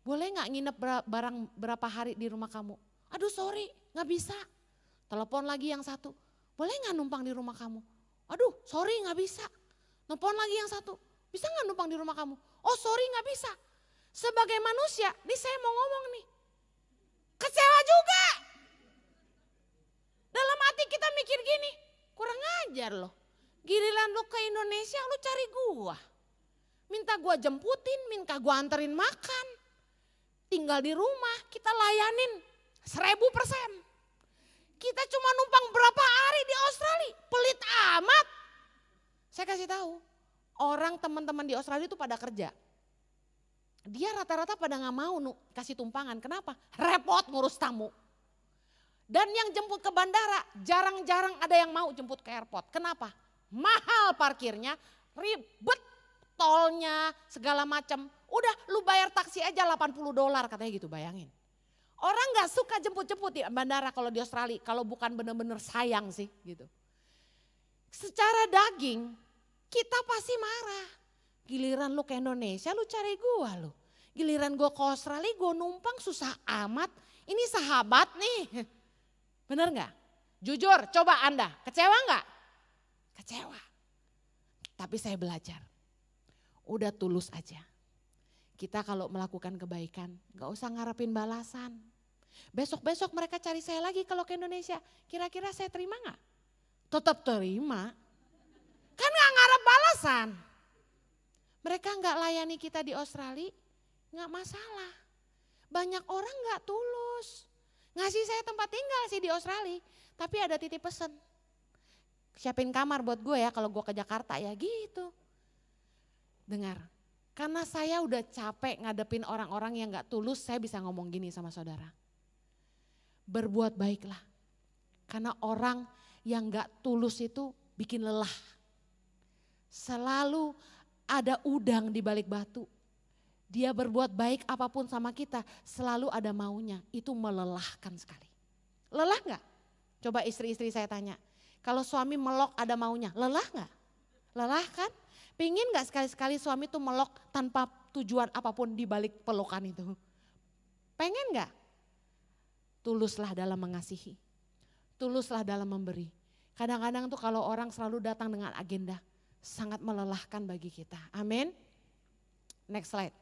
boleh gak nginep berapa hari di rumah kamu? Aduh sorry, gak bisa. Telepon lagi yang satu, boleh gak numpang di rumah kamu? Aduh sorry gak bisa. Telepon lagi yang satu, bisa gak numpang di rumah kamu? Oh sorry gak bisa. Sebagai manusia, nih saya mau ngomong nih, kecewa juga. Dalam hati kita mikir gini, kurang ajar loh. Giliran lu ke Indonesia lu cari gua. Minta gua jemputin, minta gua anterin makan. Tinggal di rumah, kita layanin 1000%. Kita cuma numpang berapa hari di Australia, pelit amat. Saya kasih tahu, orang teman-teman di Australia itu pada kerja. Dia rata-rata pada gak mau kasih tumpangan, kenapa? Repot ngurus tamu. Dan yang jemput ke bandara, jarang-jarang ada yang mau jemput ke airport. Kenapa? Mahal parkirnya, ribet tolnya, segala macam. Udah lu bayar taksi aja $80 katanya gitu, bayangin. Orang gak suka jemput-jemput di bandara kalau di Australia, kalau bukan bener-bener sayang sih gitu. Secara daging, kita pasti marah. Giliran lu ke Indonesia lu cari gua lu. Giliran gue ke Australia, gue numpang susah amat. Ini sahabat nih. Bener gak? Jujur, coba Anda, kecewa gak? Kecewa. Tapi saya belajar, udah tulus aja. Kita kalau melakukan kebaikan, gak usah ngarepin balasan. Besok-besok mereka cari saya lagi kalau ke Indonesia, kira-kira saya terima gak? Tetap terima. Kan gak ngarep balasan. Mereka gak layani kita di Australia, gak masalah. Banyak orang gak tulus. Ngasih saya tempat tinggal sih di Australia, tapi ada titip pesen. Siapin kamar buat gue ya kalau gue ke Jakarta ya gitu. Dengar, karena saya udah capek ngadepin orang-orang yang gak tulus, saya bisa ngomong gini sama saudara. Berbuat baiklah, karena orang yang gak tulus itu bikin lelah. Selalu ada udang di balik batu. Dia berbuat baik apapun sama kita, selalu ada maunya. Itu melelahkan sekali. Lelah gak? Coba istri-istri saya tanya. Kalau suami melok ada maunya, lelah gak? Lelah kan? Pengen gak sekali-sekali suami tuh melok tanpa tujuan apapun di balik pelukan itu? Pengen gak? Tuluslah dalam mengasihi. Tuluslah dalam memberi. Kadang-kadang tuh kalau orang selalu datang dengan agenda, sangat melelahkan bagi kita. Amin. Next slide.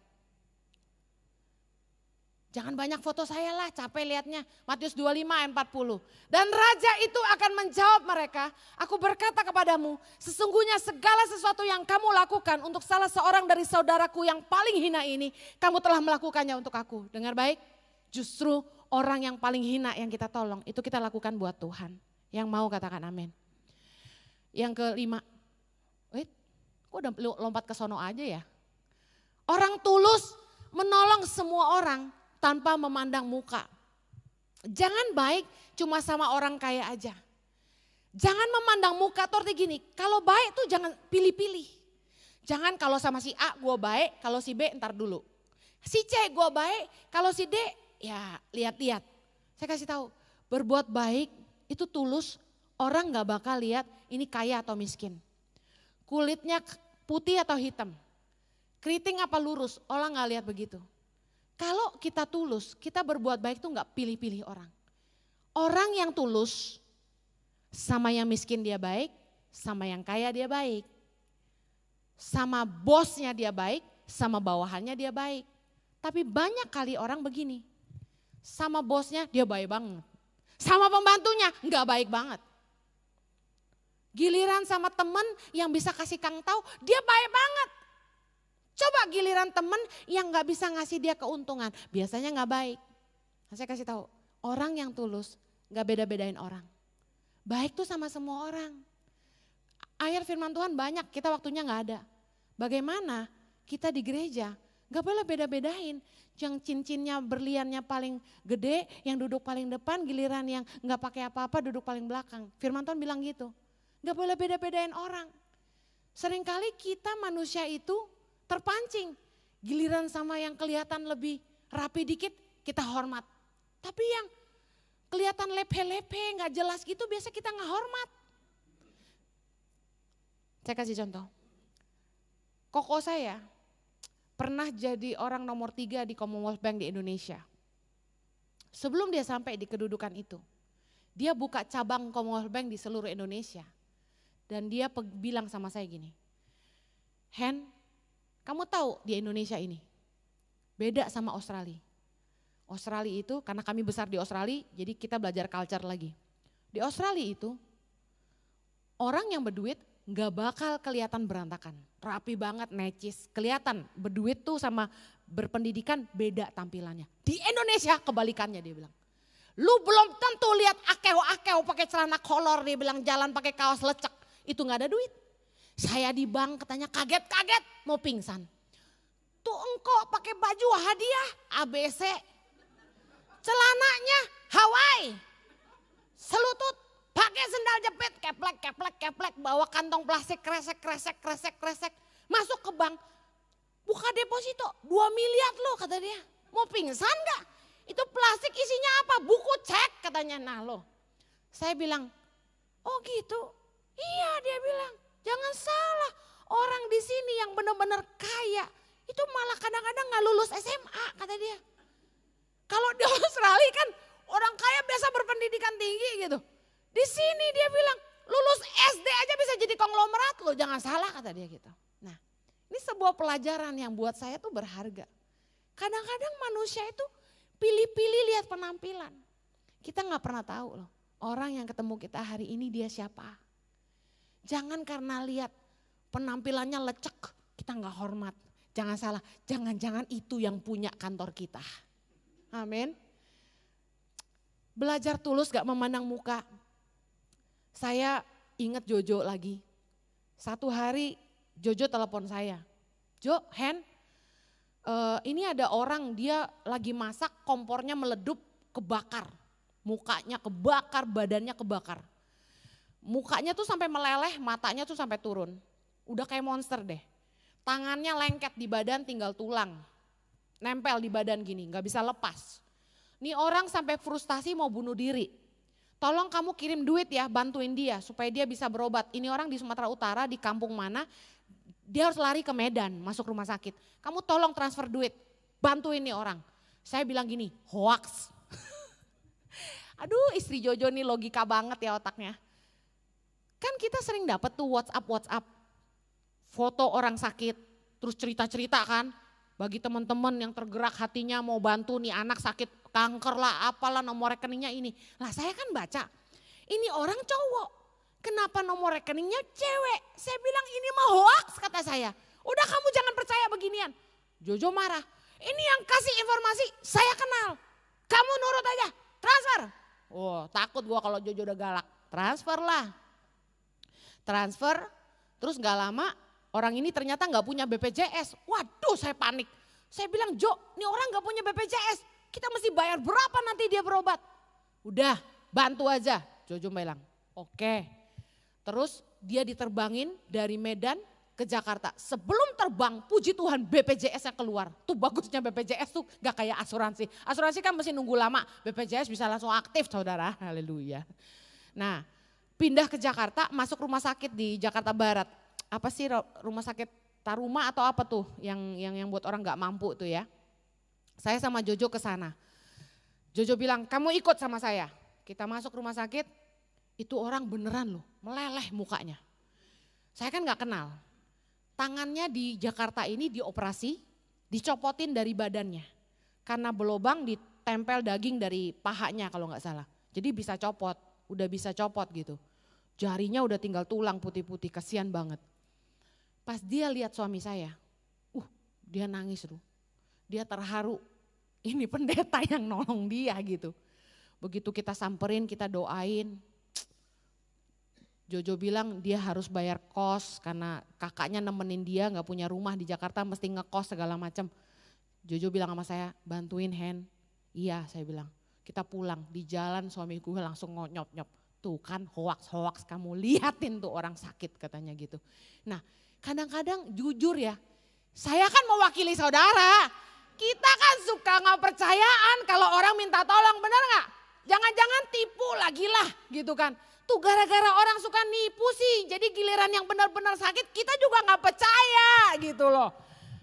Jangan banyak foto saya lah, capek liatnya. Matius 25 ayat 40. Dan raja itu akan menjawab mereka, aku berkata kepadamu, sesungguhnya segala sesuatu yang kamu lakukan untuk salah seorang dari saudaraku yang paling hina ini, kamu telah melakukannya untuk aku. Dengar baik, justru orang yang paling hina yang kita tolong, itu kita lakukan buat Tuhan. Yang mau katakan amin. Yang kelima, kok udah lompat ke sono aja ya. Orang tulus menolong semua orang tanpa memandang muka. Jangan baik cuma sama orang kaya aja. Jangan memandang muka, tuh artinya gini, kalau baik tuh jangan pilih-pilih. Jangan kalau sama si A gue baik, kalau si B ntar dulu. Si C gue baik, kalau si D ya lihat-lihat. Saya kasih tahu, berbuat baik itu tulus, orang gak bakal lihat ini kaya atau miskin. Kulitnya putih atau hitam, keriting apa lurus, orang gak lihat begitu. Kalau kita tulus, kita berbuat baik tuh gak pilih-pilih orang. Orang yang tulus, sama yang miskin dia baik, sama yang kaya dia baik. Sama bosnya dia baik, sama bawahannya dia baik. Tapi banyak kali orang begini, sama bosnya dia baik banget. Sama pembantunya gak baik banget. Giliran sama temen yang bisa kasih kang tahu, dia baik banget. Coba giliran temen yang gak bisa ngasih dia keuntungan, biasanya gak baik. Nah, saya kasih tahu, orang yang tulus gak beda-bedain orang. Baik tuh sama semua orang. Ayat firman Tuhan banyak, kita waktunya gak ada. Bagaimana kita di gereja gak boleh beda-bedain. Yang cincinnya berliannya paling gede, yang duduk paling depan, giliran yang gak pakai apa-apa duduk paling belakang. Firman Tuhan bilang gitu, gak boleh beda-bedain orang. Seringkali kita manusia itu terpancing, giliran sama yang kelihatan lebih rapi dikit kita hormat. Tapi yang kelihatan lepe-lepe gak jelas gitu biasa kita gak hormat. Saya kasih contoh, koko saya pernah jadi orang nomor 3 di Commonwealth Bank di Indonesia. Sebelum dia sampai di kedudukan itu, dia buka cabang Commonwealth Bank di seluruh Indonesia. Dan dia bilang sama saya gini, Hen, kamu tahu di Indonesia ini beda sama Australia. Australia itu karena kami besar di Australia, jadi kita belajar culture lagi. Di Australia itu orang yang berduit gak bakal kelihatan berantakan. Rapi banget, necis, kelihatan berduit tuh sama berpendidikan beda tampilannya. Di Indonesia kebalikannya dia bilang. Lu belum tentu lihat akeo-akeo pakai celana kolor, dia bilang jalan pakai kaos lecek, itu gak ada duit. Saya di bank katanya kaget-kaget mau pingsan. Tuh engkau pakai baju hadiah ABC. Celananya Hawaii. Selutut, pakai sendal jepit, keplek, bawa kantong plastik kresek. Masuk ke bank, buka deposito 2 miliar loh kata dia. Mau pingsan gak? Itu plastik isinya apa? Buku cek katanya. Nah loh, saya bilang, oh gitu? Iya dia bilang. Jangan salah, orang di sini yang benar-benar kaya itu malah kadang-kadang gak lulus SMA. gitu. Di sini dia bilang, lulus SD aja bisa jadi konglomerat loh, jangan salah kata dia gitu. Nah, ini sebuah pelajaran yang buat saya tuh berharga. Kadang-kadang manusia itu pilih-pilih lihat penampilan. Kita gak pernah tahu loh, orang yang ketemu kita hari ini dia siapa. Jangan karena lihat penampilannya lecek, kita gak hormat. Jangan salah, jangan-jangan itu yang punya kantor kita. Amin. Belajar tulus gak memandang muka. Saya ingat Jojo lagi. Satu hari Jojo telepon saya. Jo, Hen, ini ada orang dia lagi masak kompornya meledup kebakar. Mukanya kebakar, badannya kebakar. Mukanya tuh sampai meleleh, matanya tuh sampai turun. Udah kayak monster deh. Tangannya lengket di badan tinggal tulang. Nempel di badan gini, gak bisa lepas. Nih orang sampai frustasi mau bunuh diri. Tolong kamu kirim duit ya, bantuin dia supaya dia bisa berobat. Ini orang di Sumatera Utara, di kampung mana, dia harus lari ke Medan, masuk rumah sakit. Kamu tolong transfer duit, bantuin nih orang. Saya bilang gini, hoax. Aduh istri Jojo nih logika banget ya otaknya. Kan kita sering dapet tuh WhatsApp, foto orang sakit, terus cerita-cerita kan. Bagi teman-teman yang tergerak hatinya mau bantu nih anak sakit kanker lah, apalah nomor rekeningnya ini. Lah saya kan baca, ini orang cowok, kenapa nomor rekeningnya cewek? Saya bilang ini mah hoax kata saya. Udah kamu jangan percaya beginian. Jojo marah, ini yang kasih informasi saya kenal. Kamu nurut aja, transfer. Oh takut gua kalau Jojo udah galak, transfer lah. Transfer, terus gak lama orang ini ternyata gak punya BPJS. Waduh saya panik. Saya bilang Jo, ini orang gak punya BPJS. Kita mesti bayar berapa nanti dia berobat? Udah bantu aja. Jojo bilang oke. Terus dia diterbangin dari Medan ke Jakarta. Sebelum terbang puji Tuhan BPJS-nya keluar. Tuh bagusnya BPJS tuh gak kayak asuransi. Asuransi kan mesti nunggu lama. BPJS bisa langsung aktif saudara. Haleluya. Nah pindah ke Jakarta masuk rumah sakit di Jakarta Barat. Apa sih rumah sakit Taruma atau apa tuh yang buat orang nggak mampu tuh ya. Saya sama Jojo ke sana. Jojo bilang kamu ikut sama saya. Kita masuk rumah sakit, itu orang beneran loh, meleleh mukanya. Saya kan nggak kenal. Tangannya di Jakarta ini dioperasi, dicopotin dari badannya. Karena berlobang ditempel daging dari pahanya kalau nggak salah. Jadi bisa copot, udah bisa copot gitu. Jarinya udah tinggal tulang putih-putih, kasihan banget. Pas dia lihat suami saya, dia nangis tuh. Dia terharu, ini pendeta yang nolong dia gitu. Begitu kita samperin, kita doain. Jojo bilang dia harus bayar kos karena kakaknya nemenin dia gak punya rumah di Jakarta mesti ngekos segala macam. Jojo bilang sama saya, bantuin Hen. Iya saya bilang, kita pulang di jalan suami gue langsung ngonyop-nyop. Tuh kan hoax kamu liatin tuh orang sakit katanya gitu. Nah kadang-kadang jujur ya, saya kan mewakili saudara. Kita kan suka gak percayaan kalau orang minta tolong, benar gak? Jangan-jangan tipu lagi lah gitu kan. Tuh gara-gara orang suka nipu sih, jadi giliran yang benar-benar sakit kita juga gak percaya gitu loh.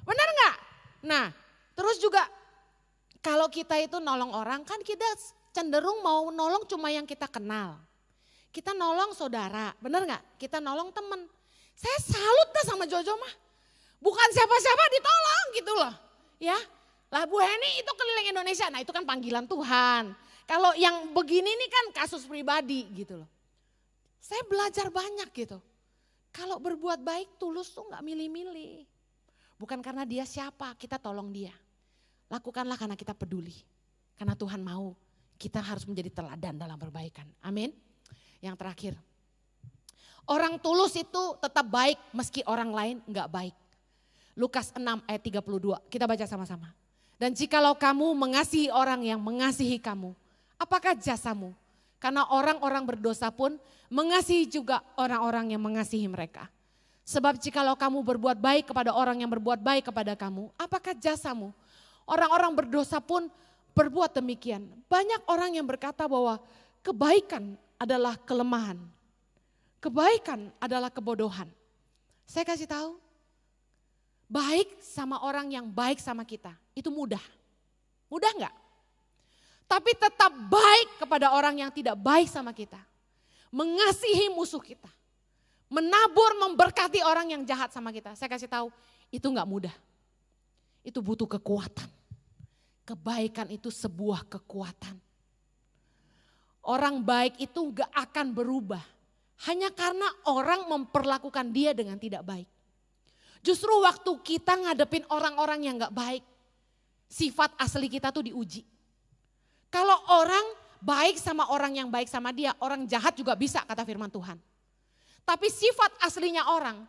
Benar gak? Nah terus juga kalau kita itu nolong orang kan kita cenderung mau nolong cuma yang kita kenal. Kita nolong saudara, benar gak? Kita nolong temen. Saya salut dah sama Jojo mah. Bukan siapa-siapa ditolong gitu loh. Ya, lah Bu Heni itu keliling Indonesia, nah itu kan panggilan Tuhan. Kalau yang begini nih kan kasus pribadi gitu loh. Saya belajar banyak gitu. Kalau berbuat baik tulus tuh gak milih-milih. Bukan karena dia siapa, kita tolong dia. Lakukanlah karena kita peduli. Karena Tuhan mau kita harus menjadi teladan dalam perbaikan. Amin. Yang terakhir, orang tulus itu tetap baik meski orang lain enggak baik. Lukas 6 ayat 32, kita baca sama-sama. Dan jikalau kamu mengasihi orang yang mengasihi kamu, apakah jasamu? Karena orang-orang berdosa pun mengasihi juga orang-orang yang mengasihi mereka. Sebab jikalau kamu berbuat baik kepada orang yang berbuat baik kepada kamu, apakah jasamu? Orang-orang berdosa pun berbuat demikian. Banyak orang yang berkata bahwa kebaikan adalah kelemahan. Kebaikan adalah kebodohan. Saya kasih tahu, baik sama orang yang baik sama kita, itu mudah. Mudah enggak? Tapi tetap baik kepada orang yang tidak baik sama kita. Mengasihi musuh kita. Menabur, memberkati orang yang jahat sama kita. Saya kasih tahu, itu gak mudah. Itu butuh kekuatan. Kebaikan itu sebuah kekuatan. Orang baik itu gak akan berubah. Hanya karena orang memperlakukan dia dengan tidak baik. Justru waktu kita ngadepin orang-orang yang gak baik, sifat asli kita tuh diuji. Kalau orang baik sama orang yang baik sama dia, orang jahat juga bisa, kata firman Tuhan. Tapi sifat aslinya orang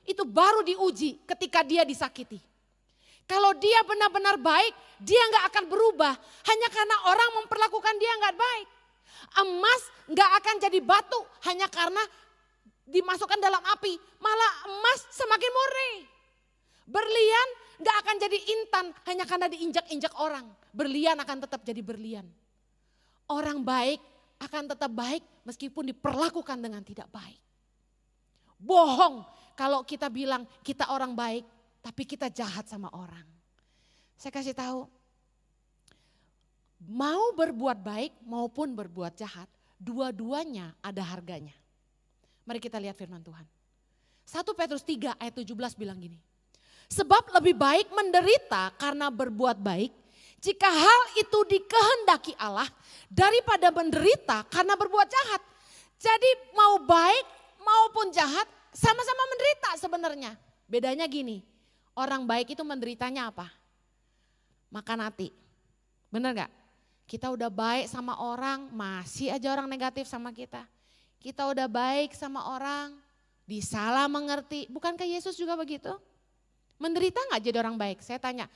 itu baru diuji ketika dia disakiti. Kalau dia benar-benar baik, dia gak akan berubah. Hanya karena orang memperlakukan dia gak baik. Emas gak akan jadi batu hanya karena dimasukkan dalam api. Malah emas semakin murni. Berlian gak akan jadi intan hanya karena diinjak-injak orang. Berlian akan tetap jadi berlian. Orang baik akan tetap baik meskipun diperlakukan dengan tidak baik. Bohong kalau kita bilang kita orang baik tapi kita jahat sama orang. Saya kasih tahu, mau berbuat baik maupun berbuat jahat, dua-duanya ada harganya. Mari kita lihat firman Tuhan. 1 Petrus 3 ayat 17 bilang gini. Sebab lebih baik menderita karena berbuat baik, jika hal itu dikehendaki Allah, daripada menderita karena berbuat jahat. Jadi mau baik maupun jahat sama-sama menderita sebenarnya. Bedanya gini, orang baik itu menderitanya apa? Makan hati. Benar gak? Kita udah baik sama orang, masih aja orang negatif sama kita. Kita udah baik sama orang, disalah mengerti. Bukankah Yesus juga begitu? Menderita gak jadi orang baik? Saya tanya,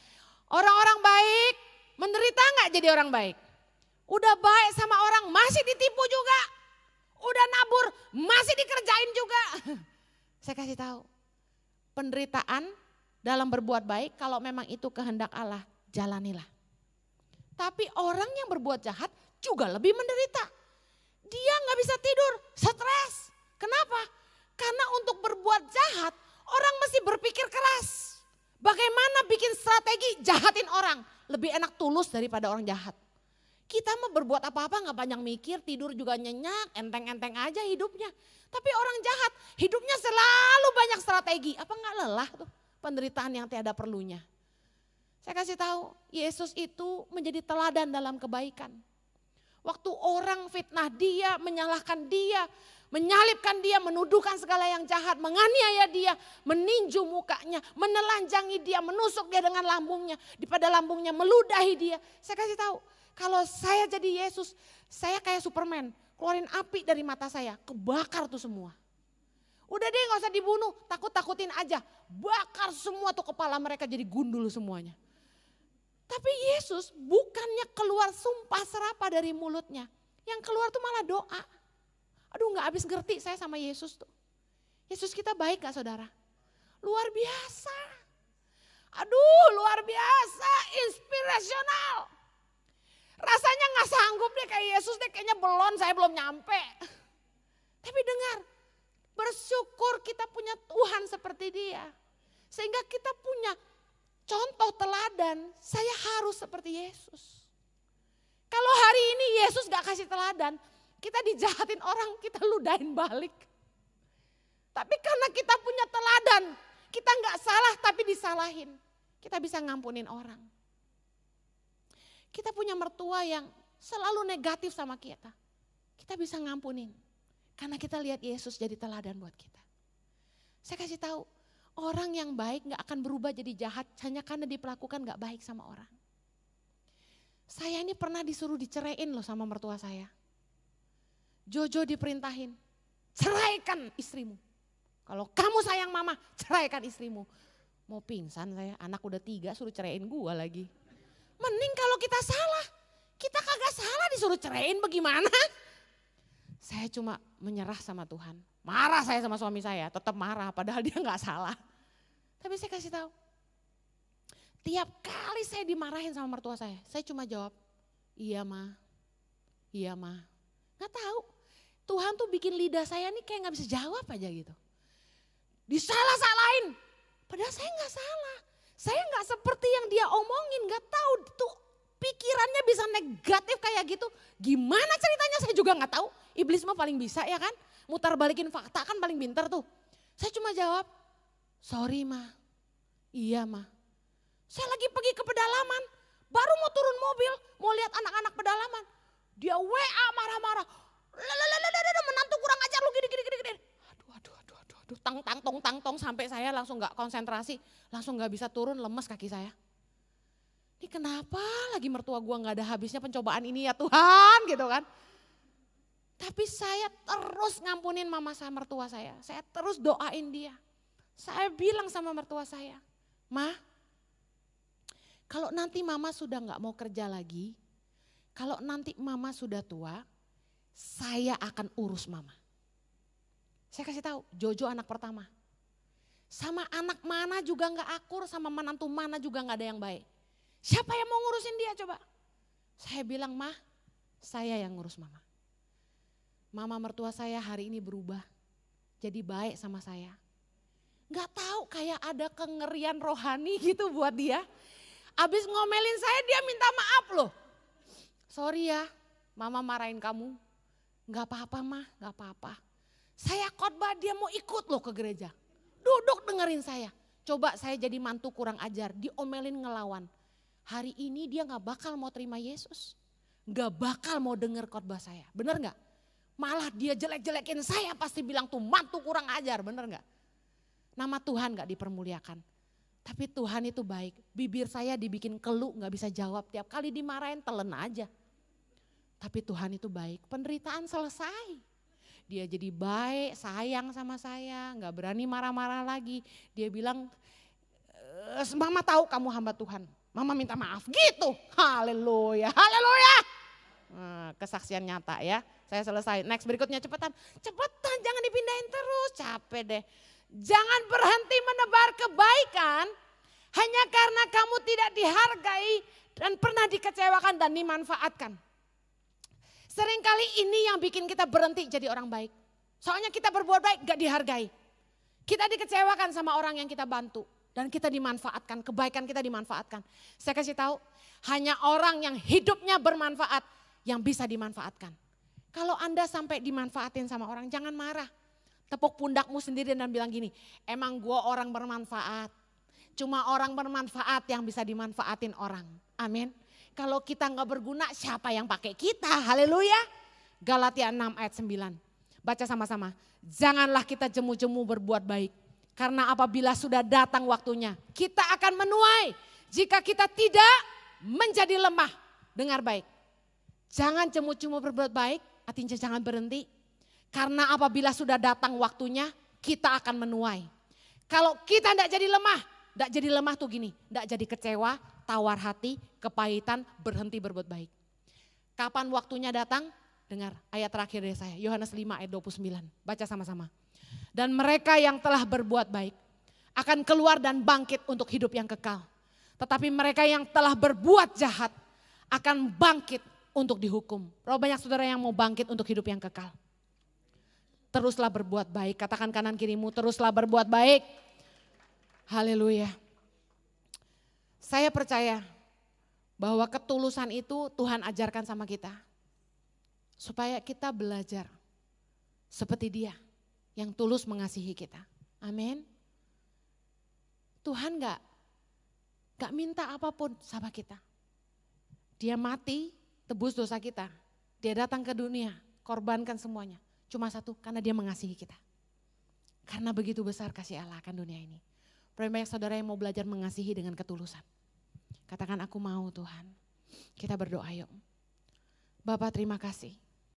orang-orang baik menderita gak jadi orang baik? Udah baik sama orang, masih ditipu juga. Udah nabur, masih dikerjain juga. Saya kasih tahu, penderitaan dalam berbuat baik, kalau memang itu kehendak Allah, jalanilah. Tapi orang yang berbuat jahat juga lebih menderita. Dia gak bisa tidur, stres. Kenapa? Karena untuk berbuat jahat, orang mesti berpikir keras. Bagaimana bikin strategi jahatin orang. Lebih enak tulus daripada orang jahat. Kita mau berbuat apa-apa gak banyak mikir, tidur juga nyenyak, enteng-enteng aja hidupnya. Tapi orang jahat, hidupnya selalu banyak strategi. Apa gak lelah tuh penderitaan yang tiada perlunya. Saya kasih tahu, Yesus itu menjadi teladan dalam kebaikan. Waktu orang fitnah dia, menyalahkan dia, menyalibkan dia, menuduhkan segala yang jahat, menganiaya dia, meninju mukanya, menelanjangi dia, menusuk dia dengan lambungnya, pada lambungnya meludahi dia. Saya kasih tahu, kalau saya jadi Yesus, saya kayak Superman, keluarin api dari mata saya, kebakar tuh semua. Udah deh gak usah dibunuh, takut-takutin aja, bakar semua tuh kepala mereka jadi gundul semuanya. Tapi Yesus bukannya keluar sumpah serapah dari mulutnya. Yang keluar tuh malah doa. Aduh gak habis ngerti saya sama Yesus tuh. Yesus kita baik gak saudara? Luar biasa. Aduh luar biasa, inspirasional. Rasanya gak sanggup deh kayak Yesus deh, kayaknya belum, saya belum nyampe. Tapi dengar, bersyukur kita punya Tuhan seperti dia. Sehingga kita punya contoh teladan, saya harus seperti Yesus. Kalau hari ini Yesus gak kasih teladan, kita dijahatin orang, kita ludahin balik. Tapi karena kita punya teladan, kita gak salah tapi disalahin. Kita bisa ngampunin orang. Kita punya mertua yang selalu negatif sama kita. Kita bisa ngampunin. Karena kita lihat Yesus jadi teladan buat kita. Saya kasih tahu, orang yang baik gak akan berubah jadi jahat hanya karena diperlakukan gak baik sama orang. Saya ini pernah disuruh diceraiin loh sama mertua saya. Jojo diperintahin, ceraikan istrimu. Kalau kamu sayang mama, ceraikan istrimu. Mau pingsan saya, anak udah 3 suruh ceraiin gua lagi. Mending kalau kita salah, kita kagak salah disuruh ceraiin bagaimana? Saya cuma menyerah sama Tuhan. Marah saya sama suami saya, tetap marah padahal dia gak salah. Tapi saya kasih tahu, tiap kali saya dimarahin sama mertua saya cuma jawab, iya ma, iya ma. Gak tahu, Tuhan tuh bikin lidah saya nih kayak gak bisa jawab aja gitu. Disalah-salahin, padahal saya gak salah. Saya gak seperti yang dia omongin, gak tahu tuh pikirannya bisa bisa negatif kayak gitu? Gimana ceritanya saya juga nggak tahu. Iblis mah paling bisa ya kan? Mutar balikin fakta kan paling pintar tuh. Saya cuma jawab, sorry mah, iya mah. Saya lagi pergi ke pedalaman, baru mau turun mobil, mau lihat anak-anak pedalaman. Dia WA marah-marah, menantu kurang ajar lu gini. Aduh, tang tong sampai saya langsung gak konsentrasi, langsung gak bisa turun, lemes kaki saya. Ini kenapa lagi mertua gua gak ada habisnya pencobaan ini ya Tuhan gitu kan. Tapi saya terus ngampunin mama saya, mertua saya terus doain dia. Saya bilang sama mertua saya, Ma, kalau nanti mama sudah gak mau kerja lagi, kalau nanti mama sudah tua, saya akan urus mama. Saya kasih tahu, Jojo anak pertama. Sama anak mana juga gak akur, sama menantu mana juga gak ada yang baik. Siapa yang mau ngurusin dia coba? Saya bilang, Ma, saya yang ngurus mama. Mama mertua saya hari ini berubah, jadi baik sama saya. Gak tahu kayak ada kengerian rohani gitu buat dia. Abis ngomelin saya dia minta maaf loh. Sorry ya, mama marahin kamu. Gak apa-apa mah, gak apa-apa. Saya khotbah dia mau ikut loh ke gereja. Duduk dengerin saya. Coba saya jadi mantu kurang ajar, diomelin ngelawan. Hari ini dia gak bakal mau terima Yesus. Gak bakal mau denger khotbah saya, bener gak? Malah dia jelek-jelekin saya pasti bilang tuh mantu kurang ajar, bener gak? Nama Tuhan gak dipermuliakan. Tapi Tuhan itu baik, bibir saya dibikin keluh gak bisa jawab, tiap kali dimarahin telan aja. Tapi Tuhan itu baik, penderitaan selesai. Dia jadi baik, sayang sama saya, gak berani marah-marah lagi. Dia bilang, Mama tahu kamu hamba Tuhan, Mama minta maaf gitu. Haleluya, haleluya. Nah, kesaksian nyata ya, saya selesai. Next berikutnya cepetan, jangan dipindahin terus, capek deh. Jangan berhenti menebar kebaikan hanya karena kamu tidak dihargai dan pernah dikecewakan dan dimanfaatkan. Seringkali ini yang bikin kita berhenti jadi orang baik. Soalnya kita berbuat baik gak dihargai. Kita dikecewakan sama orang yang kita bantu. Dan kita dimanfaatkan, kebaikan kita dimanfaatkan. Saya kasih tahu, hanya orang yang hidupnya bermanfaat yang bisa dimanfaatkan. Kalau Anda sampai dimanfaatin sama orang, jangan marah. Tepuk pundakmu sendiri dan bilang gini, emang gua orang bermanfaat. Cuma orang bermanfaat yang bisa dimanfaatin orang. Amin. Kalau kita nggak berguna, siapa yang pakai kita? Haleluya. Galatia 6 ayat 9. Baca sama-sama. Janganlah kita jemu-jemu berbuat baik. Karena apabila sudah datang waktunya, kita akan menuai. Jika kita tidak menjadi lemah. Dengar baik. Jangan jemu-jemu berbuat baik, artinya jangan berhenti. Karena apabila sudah datang waktunya, kita akan menuai. Kalau kita tidak jadi lemah, tidak jadi lemah tuh gini, tidak jadi kecewa, tawar hati, kepahitan, berhenti berbuat baik. Kapan waktunya datang? Dengar ayat terakhir dari saya, Yohanes 5 ayat 29, baca sama-sama. Dan mereka yang telah berbuat baik akan keluar dan bangkit untuk hidup yang kekal. Tetapi mereka yang telah berbuat jahat akan bangkit untuk dihukum. Berapa banyak saudara yang mau bangkit untuk hidup yang kekal? Teruslah berbuat baik, katakan kanan kirimu, teruslah berbuat baik. Haleluya. Saya percaya bahwa ketulusan itu Tuhan ajarkan sama kita. Supaya kita belajar seperti Dia yang tulus mengasihi kita. Amin. Tuhan gak minta apapun sama kita. Dia mati, tebus dosa kita. Dia datang ke dunia, korbankan semuanya. Cuma satu, karena Dia mengasihi kita. Karena begitu besar kasih Allah akan dunia ini. Banyak saudara yang mau belajar mengasihi dengan ketulusan. Katakan aku mau Tuhan. Kita berdoa yuk. Bapak terima kasih.